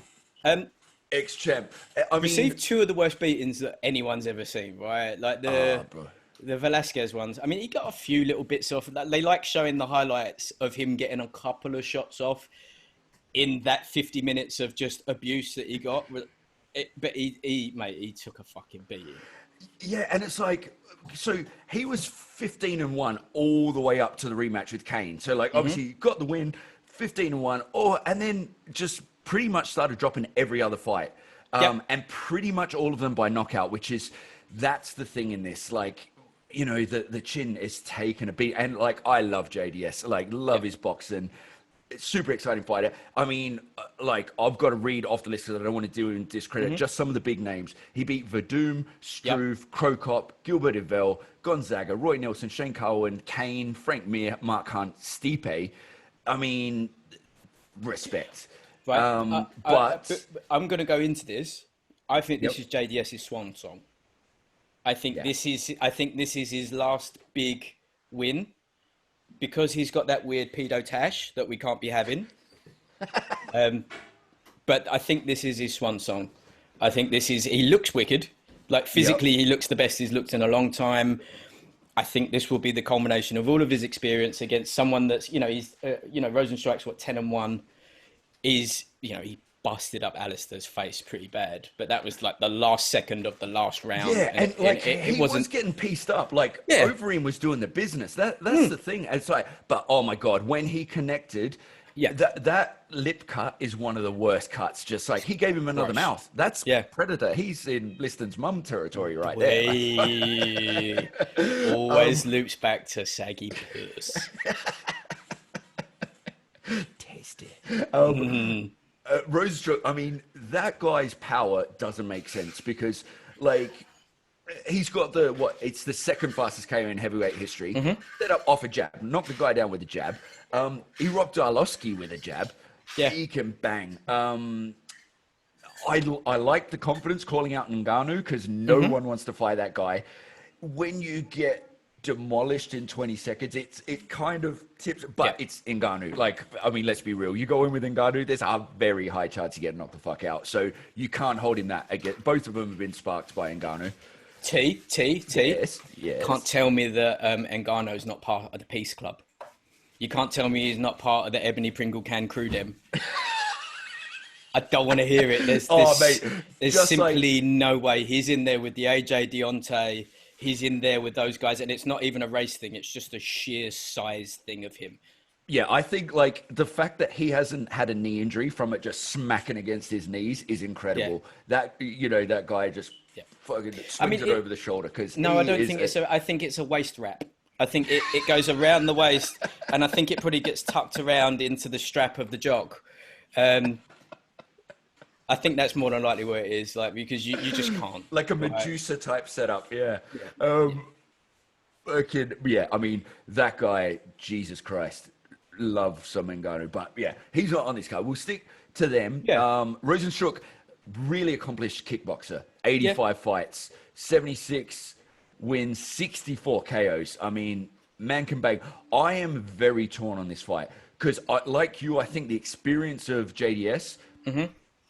Ex-champ. I mean, Received two of the worst beatings that anyone's ever seen, right? Like the Velasquez ones. I mean, he got a few little bits off. They like showing the highlights of him getting a couple of shots off in that 50 minutes of just abuse that he got. But he took a fucking beating. Yeah, and it's like, so he was 15-1 all the way up to the rematch with Kane. So like, obviously, he got the win, 15-1, and then just pretty much started dropping every other fight, and pretty much all of them by knockout. That's the thing in this, like, you know, the chin is taking a beat, and like, I love JDS, like, love his boxing. Super exciting fighter. I mean, like, I've got to read off the list because I don't want to do in discredit just some of the big names. He beat Verdum, Struve, Krokop, Gilbert Yvel, Gonzaga, Roy Nelson, Shane Cowan, Kane, Frank Mir, Mark Hunt, Stipe. I mean, respect. Right. But I'm going to go into this. I think this is JDS's swan song. I think this is his last big win. Because he's got that weird pedo tash that we can't be having. But I think this is his swan song. I think he looks wicked. Like, physically, he looks the best he's looked in a long time. I think this will be the culmination of all of his experience against someone that's, Rozenstruik's 10-1. He busted up Alistair's face pretty bad, but that was like the last second of the last round. Yeah, and like, he was getting pieced up. Like, Overeem was doing the business. That's the thing. It's like, but oh my God, when he connected, that lip cut is one of the worst cuts. Just like, he gave him another mouth. That's Predator. He's in Liston's mum territory right there. Always loops back to saggy puss. Tasty. Rozenstruik, I mean, that guy's power doesn't make sense because, like, he's got it's the second fastest KO in heavyweight history. Set up off a jab, knocked the guy down with a jab. He robbed Arlovski with a jab. Yeah. He can bang. I like the confidence calling out Ngannou because no one wants to fight that guy. When you get demolished in 20 seconds, it kind of tips, but it's Ngannou. Like, I mean, let's be real. You go in with Ngannou, there's a very high chance you get knocked the fuck out. So you can't hold him that again. Both of them have been sparked by Ngannou. Yes. Can't tell me that Ngannou's not part of the Peace Club. You can't tell me he's not part of the Ebony Pringle Can crew, them. I don't want to hear it. There's simply no way. He's in there with the AJ Deontay. He's in there with those guys, and it's not even a race thing. It's just a sheer size thing of him. Yeah, I think, like, the fact that he hasn't had a knee injury from it just smacking against his knees is incredible. Yeah. That guy just fucking swings it over the shoulder. I think it's a waist wrap. I think it goes around the waist, and I think it probably gets tucked around into the strap of the jock. I think that's more than likely where it is, like, because you just can't. Like a Medusa type setup, yeah. I mean, that guy, Jesus Christ, loves some Ngannou, but he's not on this card. We'll stick to them. Rozenstruik, really accomplished kickboxer, 85 fights, 76 wins, 64 KOs. I mean, man can bang. I am very torn on this fight because, like you, I think the experience of JDS,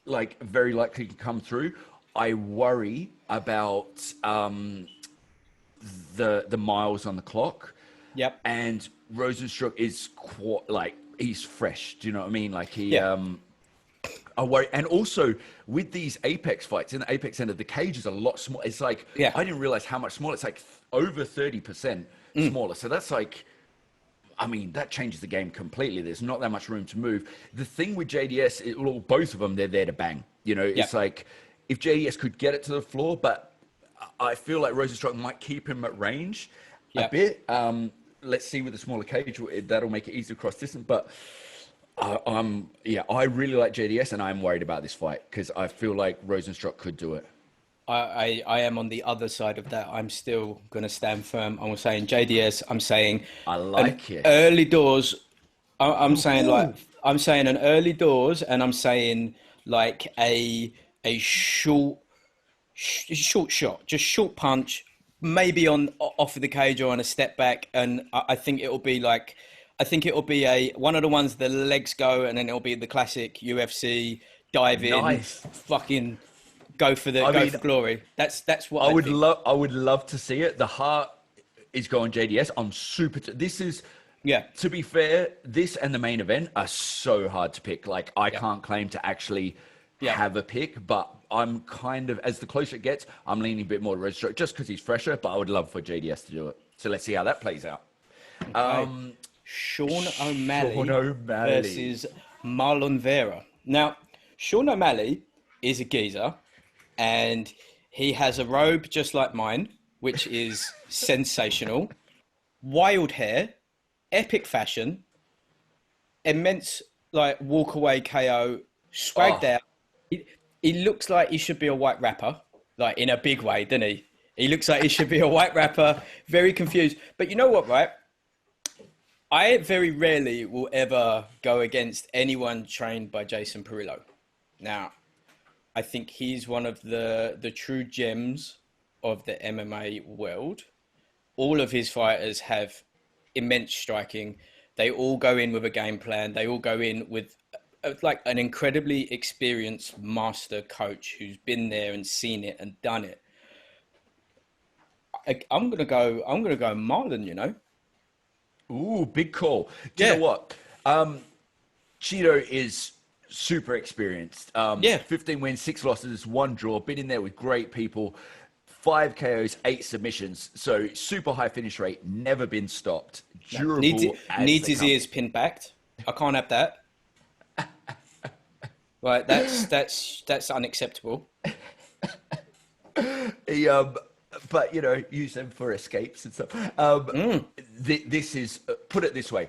like, very likely to come through. I worry about the miles on the clock. Yep. And Rozenstruik is he's fresh. Do you know what I mean? Like, I worry. And also with these Apex fights, in the Apex end of the cage is a lot smaller. It's like, I didn't realize how much smaller. It's like over 30% smaller. So that's like, I mean, that changes the game completely. There's not that much room to move. The thing with JDS, both of them, they're there to bang. You know, it's like, if JDS could get it to the floor, but I feel like Rozenstruik might keep him at range a bit. Let's see with the smaller cage, that'll make it easier to cross distance. But I really like JDS, and I'm worried about this fight because I feel like Rozenstruik could do it. I am on the other side of that. I'm still going to stand firm. I'm saying JDS. I'm saying I like it. Early doors. I'm saying an early doors, and I'm saying like a short shot, just short punch, maybe off of the cage or on a step back, and I think it'll be one of the ones the legs go, and then it'll be the classic UFC dive in, Nice. fucking go for glory. That's what I would think. love. I would love to see it. The heart is going JDS. I'm super. This is. Yeah. To be fair, this and the main event are so hard to pick. Like, I can't claim to actually have a pick, but I'm kind of, as the closer it gets, I'm leaning a bit more to Rozenstruik just because he's fresher, but I would love for JDS to do it. So let's see how that plays out. Okay. Sean O'Malley versus Marlon Vera. Now, Sean O'Malley is a geezer, and he has a robe just like mine, which is sensational. Wild hair, epic fashion, immense like walk away KO, swagged out. He looks like he should be a white rapper, like in a big way, doesn't he? He looks like he should be a white rapper, very confused. But you know what, right? I very rarely will ever go against anyone trained by Jason Perillo. Now, I think he's one of the true gems of the MMA world. All of his fighters have immense striking. They all go in with a game plan. They all go in with like an incredibly experienced master coach who's been there and seen it and done it. I'm gonna go Marlon, you know. Ooh, big call. Do you know what? Cheeto is super experienced. 15 wins, 6 losses, 1 draw. Been in there with great people. 5 KOs, 8 submissions. So super high finish rate. Never been stopped. Durable. Needs his ears pinned back. I can't have that. Right, that's unacceptable. But you know, use them for escapes and stuff. This is put it this way: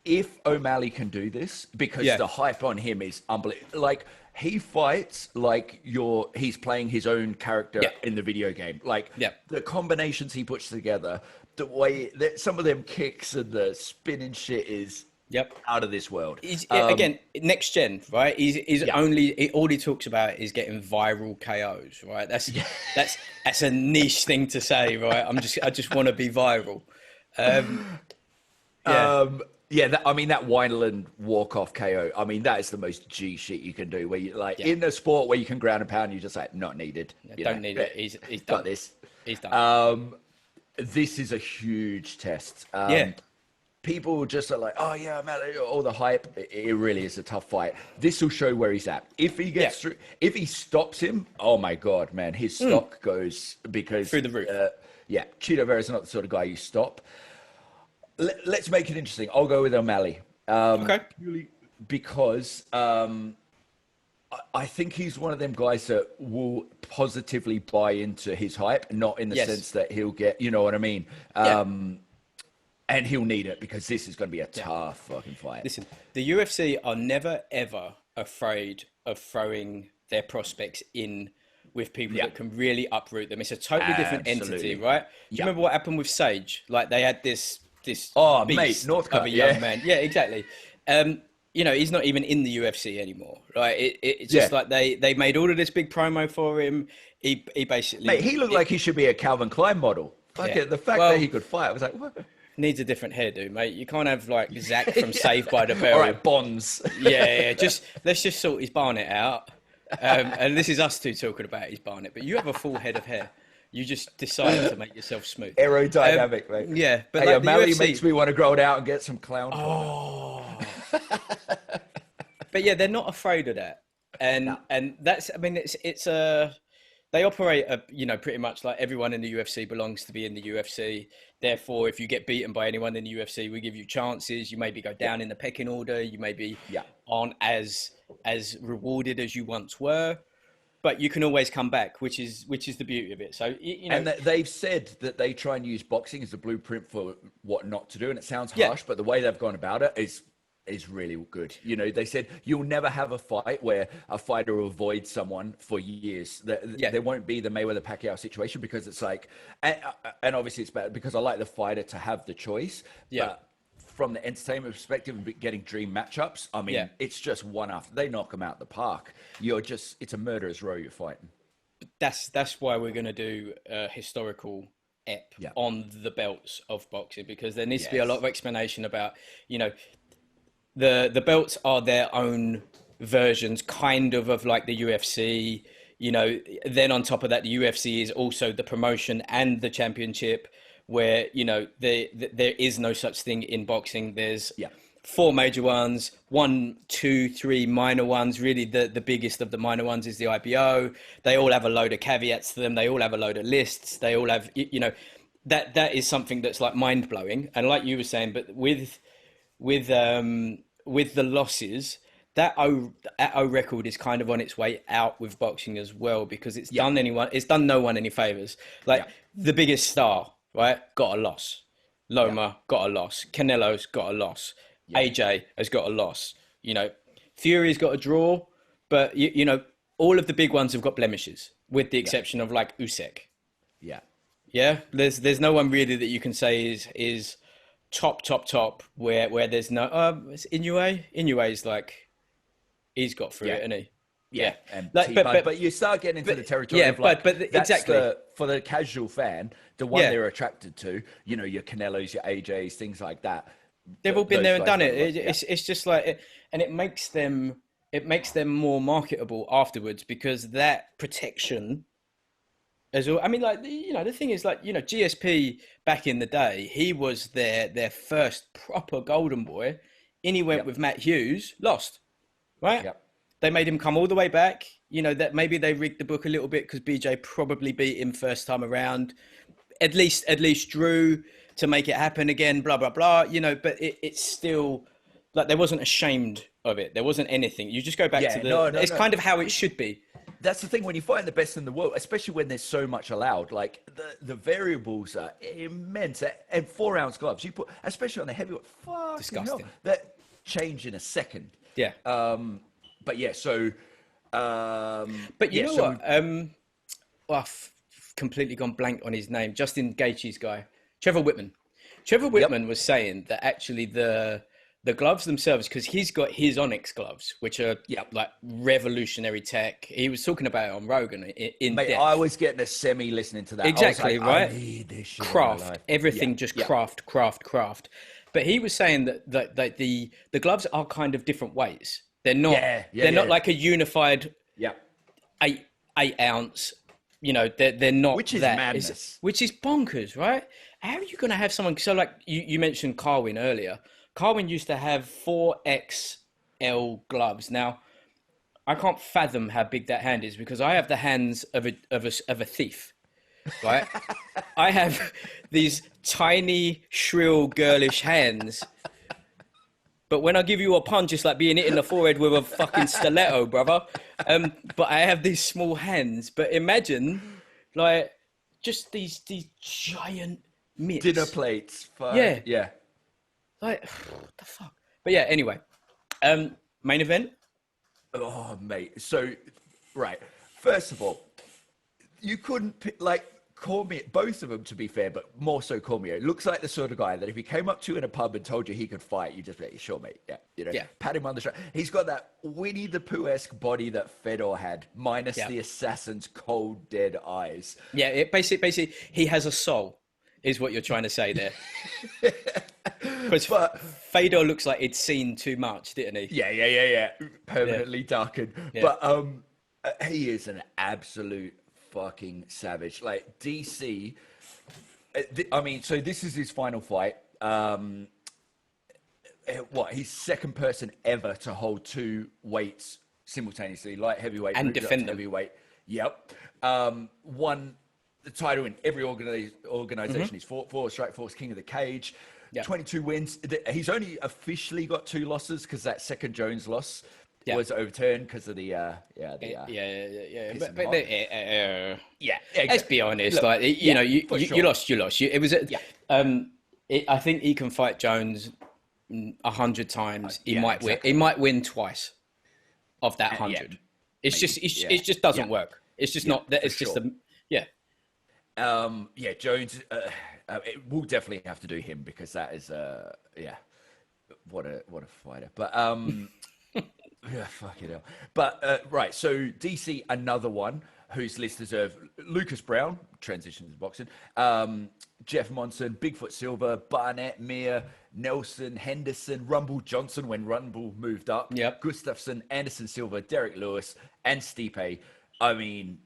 if O'Malley can do this, because the hype on him is unbelievable. Like, he fights like he's playing his own character in the video game. Like the combinations he puts together, the way that some of them kicks and the spinning shit is out of this world. He's, again, next gen, right? He's only all he talks about is getting viral KOs, right? That's a niche thing to say, right? I just want to be viral. I mean, that Wineland walk-off KO, I mean, that is the most G shit you can do, where you like in a sport where you can ground and pound, you just like, not needed. Don't need it. He's got done. this. He's done. This is a huge test. People just are like, oh yeah, man, all the hype. It really is a tough fight. This will show where he's at. If he gets through, if he stops him, oh my God, man, his stock goes because through the roof. Cheeto Vera is not the sort of guy you stop. Let's make it interesting. I'll go with O'Malley. Purely because I think he's one of them guys that will positively buy into his hype, not in the sense that he'll get, you know what I mean? And he'll need it, because this is going to be a tough fucking fight. Listen, the UFC are never, ever afraid of throwing their prospects in with people that can really uproot them. It's a totally different entity, right? Do you remember what happened with Sage? Like, they had this beast Northcutt, of a young man. Yeah, exactly. You know, he's not even in the UFC anymore, right? It's just like they made all of this big promo for him. He basically... Mate, he looked like he should be a Calvin Klein model. Fuck it. The fact that he could fight, I was like, what? Needs a different hairdo, mate. You can't have like Zach from Saved by the Bell. All right, Bonds. Let's just sort his barnet out. And this is us two talking about his barnet, but you have a full head of hair. You just decided to make yourself smooth. Aerodynamic, mate. Yeah, but hey, like O'Malley UFC... makes me want to grow it out and get some clown. But yeah, they're not afraid of that, and that's. I mean, it's a. They operate, pretty much like everyone in the UFC belongs to be in the UFC. Therefore, if you get beaten by anyone in the UFC, we give you chances. You maybe go down in the pecking order. You maybe aren't as rewarded as you once were, but you can always come back, which is the beauty of it. So, and they've said that they try and use boxing as a blueprint for what not to do. And it sounds harsh, but the way they've gone about it is really good. You know, they said you'll never have a fight where a fighter will avoid someone for years. There won't be the Mayweather-Pacquiao situation, because it's like, and obviously it's bad because I like the fighter to have the choice. But from the entertainment perspective and getting dream matchups, I mean, it's just one after. They knock them out the park. It's a murderer's row you're fighting. That's why we're going to do a historical ep on the belts of boxing, because there needs to be a lot of explanation about, the belts are their own versions kind of like the UFC. You know, then on top of that, the UFC is also the promotion and the championship, where, you know, there is no such thing in boxing. There's four major ones, 1, 2, 3 minor ones. Really, the biggest of the minor ones is the IBO. They all have a load of caveats to them. They all have a load of lists. They all have, you know, that is something that's like mind blowing. And like you were saying, but with the losses, that O record is kind of on its way out with boxing as well, because it's done no one any favors. Like the biggest star, right, got a loss. Loma got a loss. Canelo's got a loss. AJ has got a loss. You know, Fury's got a draw, but you know, all of the big ones have got blemishes, with the exception of like Usyk. Yeah. There's no one really that you can say is top where there's no it's Inoue. Inoue's like, he's got through it, isn't he? And like, but you start getting into the territory of like, but exactly for the casual fan, the one they're attracted to, you know, your Canelos, your AJs, things like that. They've all been there and done it. It's just like, and it makes them more marketable afterwards, because that protection as well. I mean, like, you know, the thing is, like, you know, GSP back in the day, he was their first proper golden boy. In he went with Matt Hughes, lost, right? They made him come all the way back. You know, that maybe they rigged the book a little bit, because BJ probably beat him first time around. At least drew to make it happen again, blah, blah, blah, you know, but it's still, like, they wasn't ashamed of it. There wasn't anything. You just go back to it's kind of how it should be. That's the thing, when you find the best in the world, especially when there's so much allowed, like the variables are immense. And 4-ounce gloves, you put, especially on the heavyweight, disgusting. Hell, that change in a second. Yeah. But yeah, so. But you know what? I've completely gone blank on his name. Justin Gaethje's guy, Trevor Whitman. Trevor Whitman was saying that actually the gloves themselves, because he's got his Onyx gloves, which are like revolutionary tech. He was talking about it on Rogan in depth. I was getting a semi listening to that. Exactly, like, right? I need this shit craft, everything just craft. But he was saying that the gloves are kind of different weights. They're not not like a unified 8-ounce. You know, they're not, which is madness. Which is bonkers, right? How are you going to have someone? So, like you mentioned Carwin earlier. Carwin used to have 4XL gloves. Now, I can't fathom how big that hand is, because I have the hands of a thief, right? I have these tiny, shrill, girlish hands. But when I give you a punch, it's like being hit in the forehead with a fucking stiletto, brother. But I have these small hands. But imagine, like, just these giant mitts. Dinner plates. Yeah. Like, what the fuck? But yeah, anyway. Main event? Oh, mate. So, right. First of all, you couldn't pick, like, Cormier, both of them, to be fair, but more so Cormier, looks like the sort of guy that if he came up to you in a pub and told you he could fight, you just be like, sure, mate. Yeah. You know, pat him on the shoulder. He's got that Winnie the Pooh-esque body that Fedor had, minus the assassin's cold, dead eyes. Yeah, it basically, he has a soul, is what you're trying to say there. Because Fedor looks like he'd seen too much, didn't he? Yeah. Permanently darkened. Yeah. But he is an absolute fucking savage. Like, DC, I mean, so this is his final fight. He's second person ever to hold 2 weights simultaneously, light heavyweight and defend them. Heavyweight. Yep. Won the title in every organization he's fought for. Strikeforce, King of the Cage. 22 wins. He's only officially got 2 losses, because that second Jones loss was overturned because of the Let's be honest. Look, like, you know, you lost. It was I think he can fight Jones 100 times. He might win. He might win twice of that 100. It just doesn't work. It's just not. It's just Jones. We'll definitely have to do him, because that is what a fighter. But fuck it hell. But right, so DC, another one. whose list deserve Lucas Brown, transition to boxing, Jeff Monson, Bigfoot Silva, Barnett, Mir, Nelson, Henderson, Rumble Johnson when Rumble moved up, Yep. Gustafsson, Anderson Silva, Derek Lewis, and Stipe. I mean,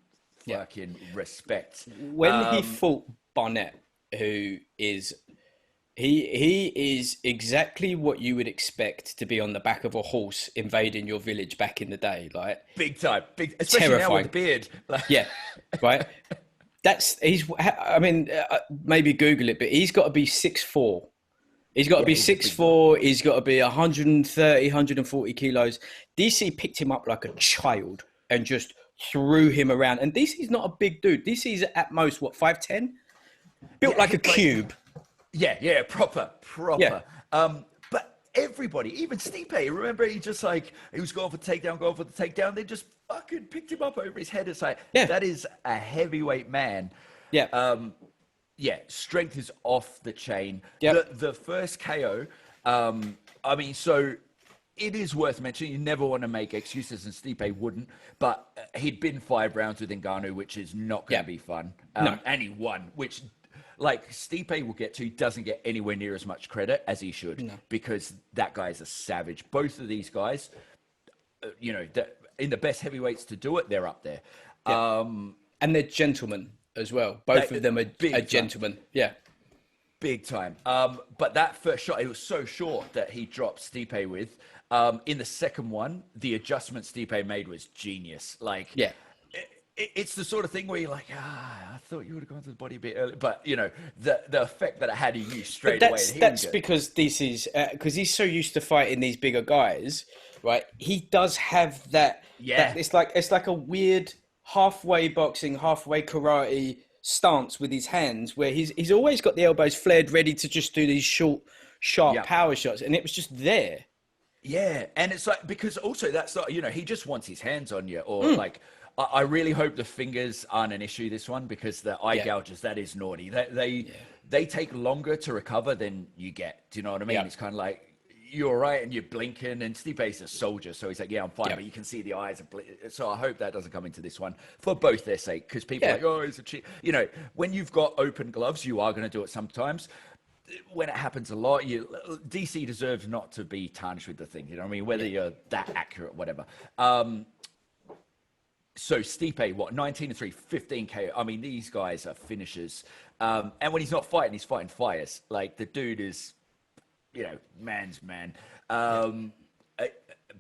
Yeah. fucking respect. When he fought Barnett, who is he is exactly what you would expect to be on the back of a horse invading your village back in the day, like big time, big, especially terrifying. now with the beard. Yeah, right. I mean, maybe Google it, but he's got to be 6'4". He's got to be 6'4". He's got to be 130, 140 kilos. DC picked him up like a child and just threw him around. And DC's not a big dude. DC's at most, what, 5'10"? Built like a cube. Yeah, proper. Yeah. But everybody, even Stipe, remember he was going for the takedown. They just fucking picked him up over his head. It's like, that is a heavyweight man. Yeah. Strength is off the chain. Yep. The first KO, I mean, so it is worth mentioning. You never want to make excuses, and Stipe wouldn't. But he'd been 5 rounds with Ngannou, which is not going to be fun. No. And he won, which, like Stipe will get to, doesn't get anywhere near as much credit as he should, because that guy is a savage. Both of these guys, in the best heavyweights to do it, they're up there. Yeah. And they're gentlemen as well. Both of them are gentlemen. Yeah. Big time. But that first shot, it was so short that he dropped Stipe with. In the second one, the adjustment Stipe made was genius. Like, it's the sort of thing where you're like, I thought you would have gone to the body a bit early. But, the effect that it had in you straight away. That's because because he's so used to fighting these bigger guys, right? He does have that. Yeah. It's like a weird halfway boxing, halfway karate stance with his hands, where he's always got the elbows flared, ready to just do these short, sharp power shots. And it was just there. Yeah. And it's like, because also that's not, he just wants his hands on you, or like, I really hope the fingers aren't an issue this one, because the eye gouges, that is naughty. They take longer to recover than you get. Do you know what I mean? It's kind of like, you're right, and you're blinking, and Stipe's a soldier, so he's like, I'm fine, but you can see the eyes. So I hope that doesn't come into this one for both their sake, because people are like, oh, he's a cheat. When you've got open gloves, you are going to do it sometimes. When it happens a lot, DC deserves not to be tarnished with the thing. You know what I mean? Whether you're that accurate, whatever. So Stipe, 19-3, 15 KO. I mean, these guys are finishers. And when he's not fighting, he's fighting fires. Like, the dude is, man's man.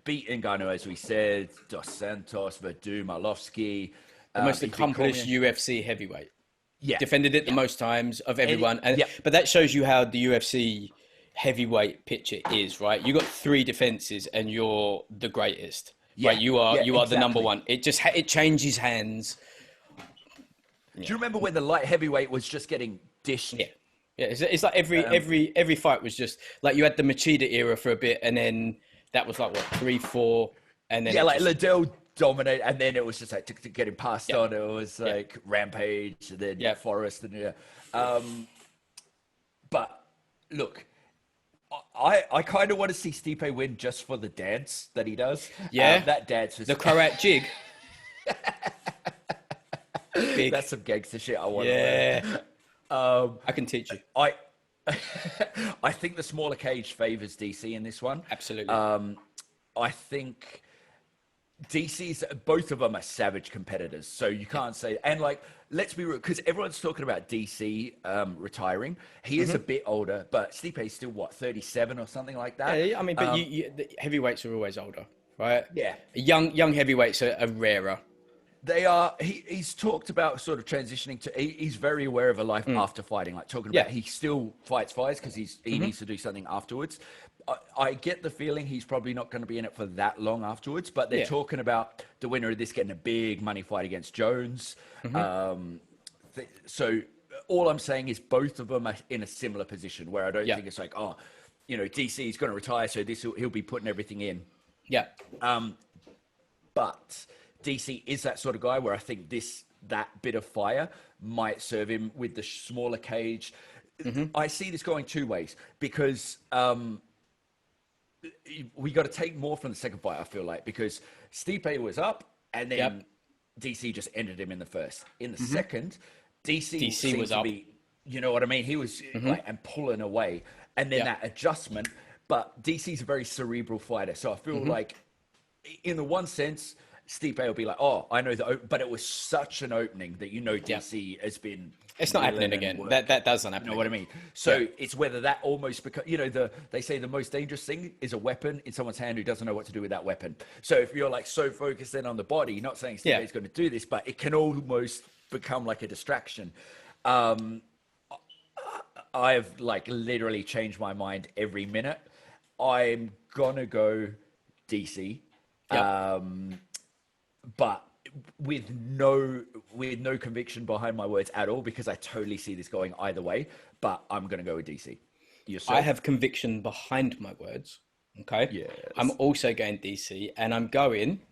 Beat Ngannou, as we said, Dos Santos, Verdum, Arlovsky. The most accomplished UFC heavyweight. Yeah. Defended it the most times of everyone. But that shows you how the UFC heavyweight picture is, right? You got 3 defenses and you're the greatest. Yeah, right? You are exactly. The number one. It just it changes hands. Do you remember when the light heavyweight was just getting dished? Yeah. It's like every fight was just like, you had the Machida era for a bit, and then that was like 3-4, and then like Liddell dominated, and then it was just like to get him passed on. It was like Rampage, and then Forrest, and But look. I kind of want to see Stipe win just for the dance that he does. Yeah. That dance was... The Croat jig. That's some gangster shit I want to learn. I can teach you. I think the smaller cage favors DC in this one. Absolutely. I think DC's, both of them are savage competitors, so you can't say, and like, let's be real, because everyone's talking about DC retiring. He is a bit older, but Stipe's still 37 or something like that. Yeah, I mean, but the heavyweights are always older, right? Yeah, young heavyweights are rarer. They are. He's talked about sort of transitioning to. He's very aware of a life after fighting, like talking about he still fights fires because he needs to do something afterwards. I get the feeling he's probably not going to be in it for that long afterwards, but they're talking about the winner of this getting a big money fight against Jones. So all I'm saying is both of them are in a similar position where I don't think it's like, DC is going to retire, so he'll be putting everything in. Yeah. But DC is that sort of guy where I think that bit of fire might serve him with the smaller cage. I see this going 2 ways, because we got to take more from the second fight, I feel like, because Stipe was up, and then DC just ended him in the first. In the second, DC DC was seemed to up. be, you know what I mean? He was like, and pulling away. And then that adjustment. But DC's a very cerebral fighter. So I feel like, in the one sense, Stipe will be like, oh, I know but it was such an opening that DC has been. It's not happening again. That doesn't happen. You know what I mean? So it's whether that almost becomes, they say the most dangerous thing is a weapon in someone's hand who doesn't know what to do with that weapon. So if you're like so focused in on the body, not saying Stipe is going to do this, but it can almost become like a distraction. I've like literally changed my mind every minute. I'm gonna go DC, but with no conviction behind my words at all, because I totally see this going either way. But I'm gonna go with DC. Yourself? I have conviction behind my words. Okay. Yes. I'm also going DC, and I'm going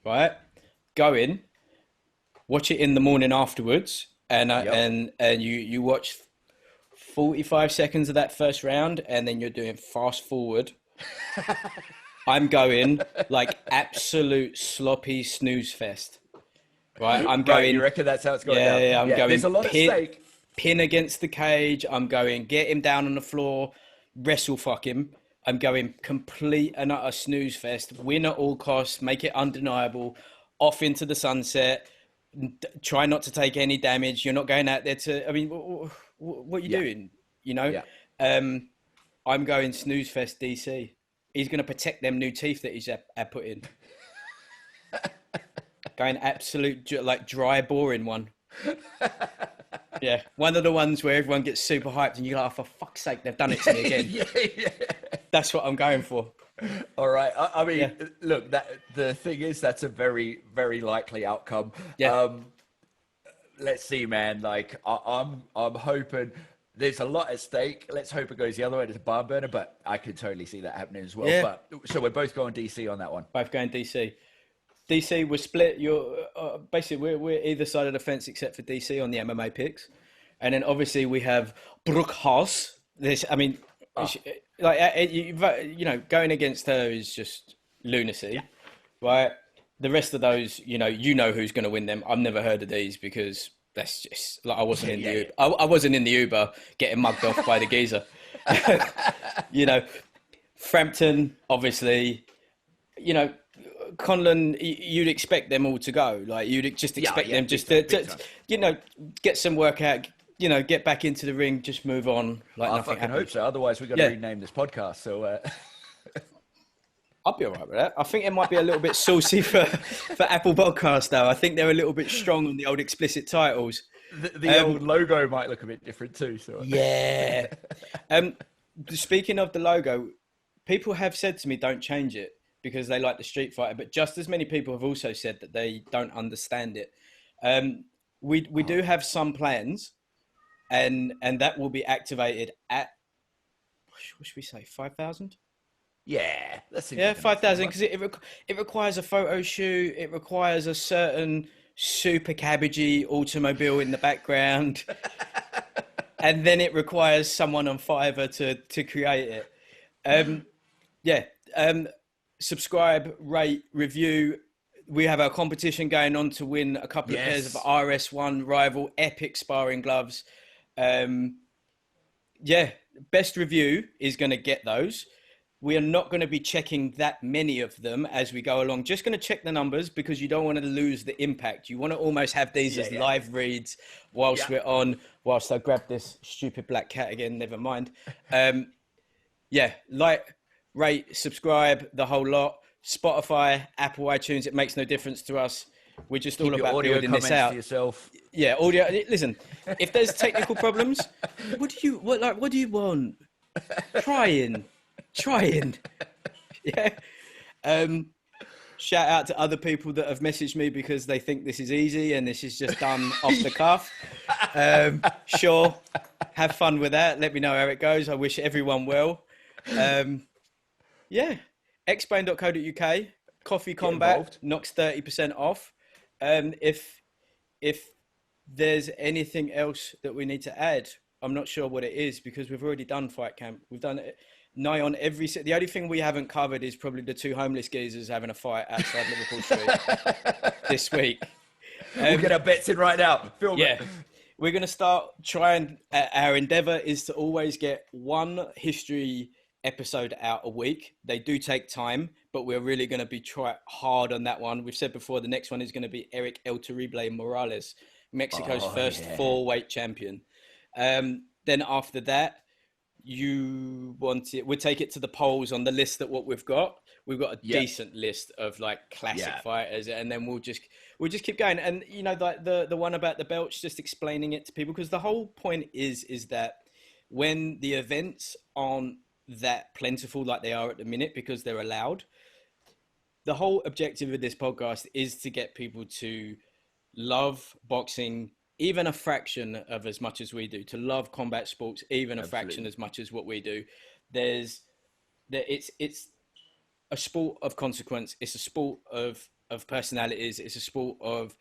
watch it in the morning afterwards, and you watch 45 seconds of that first round, and then you're doing fast forward. I'm going like absolute sloppy snooze fest. Right, I'm going. Right, you reckon that's how it's going down? Yeah, I'm going. There's a lot at stake. Pin against the cage. I'm going. Get him down on the floor. Wrestle fuck him. I'm going complete and utter snooze fest. Win at all costs. Make it undeniable. Off into the sunset. Try not to take any damage. You're not going out there to. I mean, what are you doing? You know. Yeah. I'm going snooze fest DC. He's going to protect them new teeth that he's had put in. Going absolute, like, dry, boring one. Yeah. One of the ones where everyone gets super hyped and you're like, oh, for fuck's sake, they've done it to me again. Yeah. That's what I'm going for. All right. I mean, look, the thing is, that's a very, very likely outcome. Yeah. Let's see, man. Like, I'm hoping there's a lot at stake. Let's hope it goes the other way. It's a barn burner, but I could totally see that happening as well. Yeah. But so we're both going DC on that one. Both going DC. DC, we're split. You're basically we're either side of the fence except for DC on the MMA picks, and then obviously we have Braekhus. Going against her is just lunacy, right? The rest of those, you know who's going to win them. I've never heard of these because that's just like I wasn't in the Uber. I wasn't in the Uber getting mugged off by the geezer. Frampton, obviously, Conlan, you'd expect them all to go. Like you'd just expect them just to get some workout, get back into the ring, just move on. Like I fucking hope so. Otherwise, we've got to rename this podcast. So I'll be all right with that. I think it might be a little bit saucy for Apple Podcasts, though. I think they're a little bit strong on the old explicit titles. The old logo might look a bit different too. So yeah. Speaking of the logo, people have said to me, don't change it, because they like the Street Fighter, but just as many people have also said that they don't understand it. We do have some plans, and that will be activated at, what should we say, 5,000? Yeah, that's 5,000, because it requires a photo shoot. It requires a certain super cabbagey automobile in the background, and then it requires someone on Fiverr to create it. Subscribe, rate, review. We have our competition going on to win a couple of pairs of RS1 Rival epic sparring gloves. Best review is going to get those. We are not going to be checking that many of them as we go along. Just going to check the numbers because you don't want to lose the impact. You want to almost have these as live reads whilst we're on, whilst I grab this stupid black cat again, never mind. Like, rate, subscribe, the whole lot. Spotify, Apple, iTunes, it makes no difference to us. We're just all about building this out. Yourself. Yeah, audio. Listen, if there's technical problems, what do you want? Trying. Yeah. Shout out to other people that have messaged me because they think this is easy and this is just done off the cuff. Sure. Have fun with that. Let me know how it goes. I wish everyone well. Explain.co.uk. Coffee Combat knocks 30% off. If there's anything else that we need to add, I'm not sure what it is because we've already done Fight Camp. We've done it nigh on every. The only thing we haven't covered is probably the two homeless geezers having a fight outside Liverpool Street this week. We'll get our bets in right now. Film Yeah. it. We're going to start trying. Our endeavor is to always get one history episode out a week. They do take time, but we're really going to be try hard on that one. We've said before, the next one is going to be Eric El Terrible Morales, Mexico's first 4-weight champion. Then after that, we'll take it to the polls on the list that what we've got. We've got a decent list of like classic fighters, and then we'll just keep going. And you know, like the one about the belts, just explaining it to people, because the whole point is that when the events aren't that plentiful like they are at the minute, because they're allowed, the whole objective of this podcast is to get people to love boxing even a fraction of as much as we do, to love combat sports even a fraction as much as what we do. It's a sport of consequence. It's a sport of personalities. It's a sport of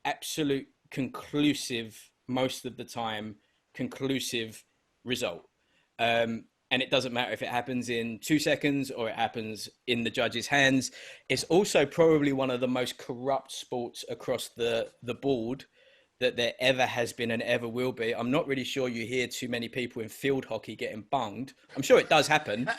absolute conclusive, most of the time, conclusive result. And it doesn't matter if it happens in 2 seconds or it happens in the judge's hands. It's also probably one of the most corrupt sports across the board that there ever has been and ever will be. I'm not really sure you hear too many people in field hockey getting bunged. I'm sure it does happen.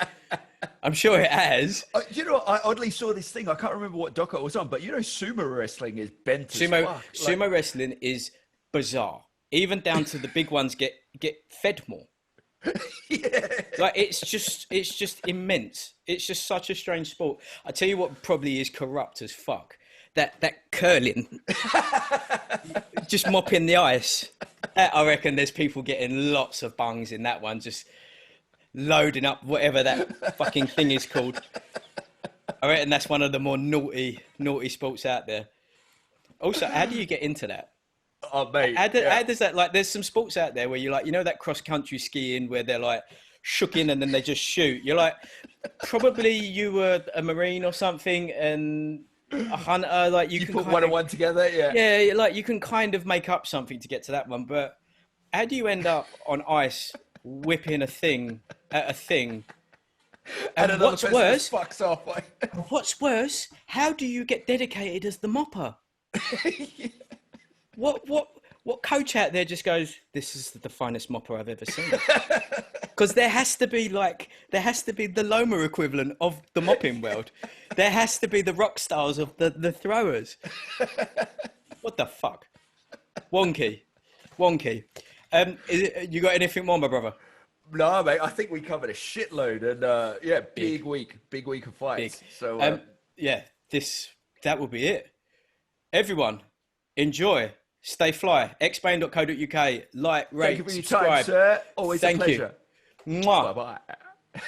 I'm sure it has. You know, I oddly saw this thing. I can't remember what doco it was on, but you know, sumo wrestling is bent as fuck. Sumo wrestling is bizarre. Even down to the big ones get fed more. Like it's just immense. It's just such a strange sport. I tell you what probably is corrupt as fuck. That curling, just mopping the ice. I reckon there's people getting lots of bungs in that one, just loading up whatever that fucking thing is called. I reckon that's one of the more naughty sports out there. Also, how do you get into that? Oh, mate. How does that, like, there's some sports out there where you're like, you know, that cross country skiing where they're like shook in and then they just shoot. You're like, probably you were a Marine or something and a hunter, like you can put one and one together. Yeah, like you can kind of make up something to get to that one. But how do you end up on ice whipping a thing at a thing? And what's worse, fucks off. What's worse, how do you get dedicated as the mopper? What coach out there just goes, this is the finest mopper I've ever seen? Because there has to be the Loma equivalent of the mopping world. There has to be the rock stars of the throwers. What the fuck? Wonky. You got anything more, my brother? No, mate. I think we covered a shitload, and big week of fights. Big. So that will be it. Everyone, enjoy. Stay fly. xbane.co.uk. Like, rate, thank you for your subscribe. time, sir. Always a pleasure. Mwah. Bye-bye.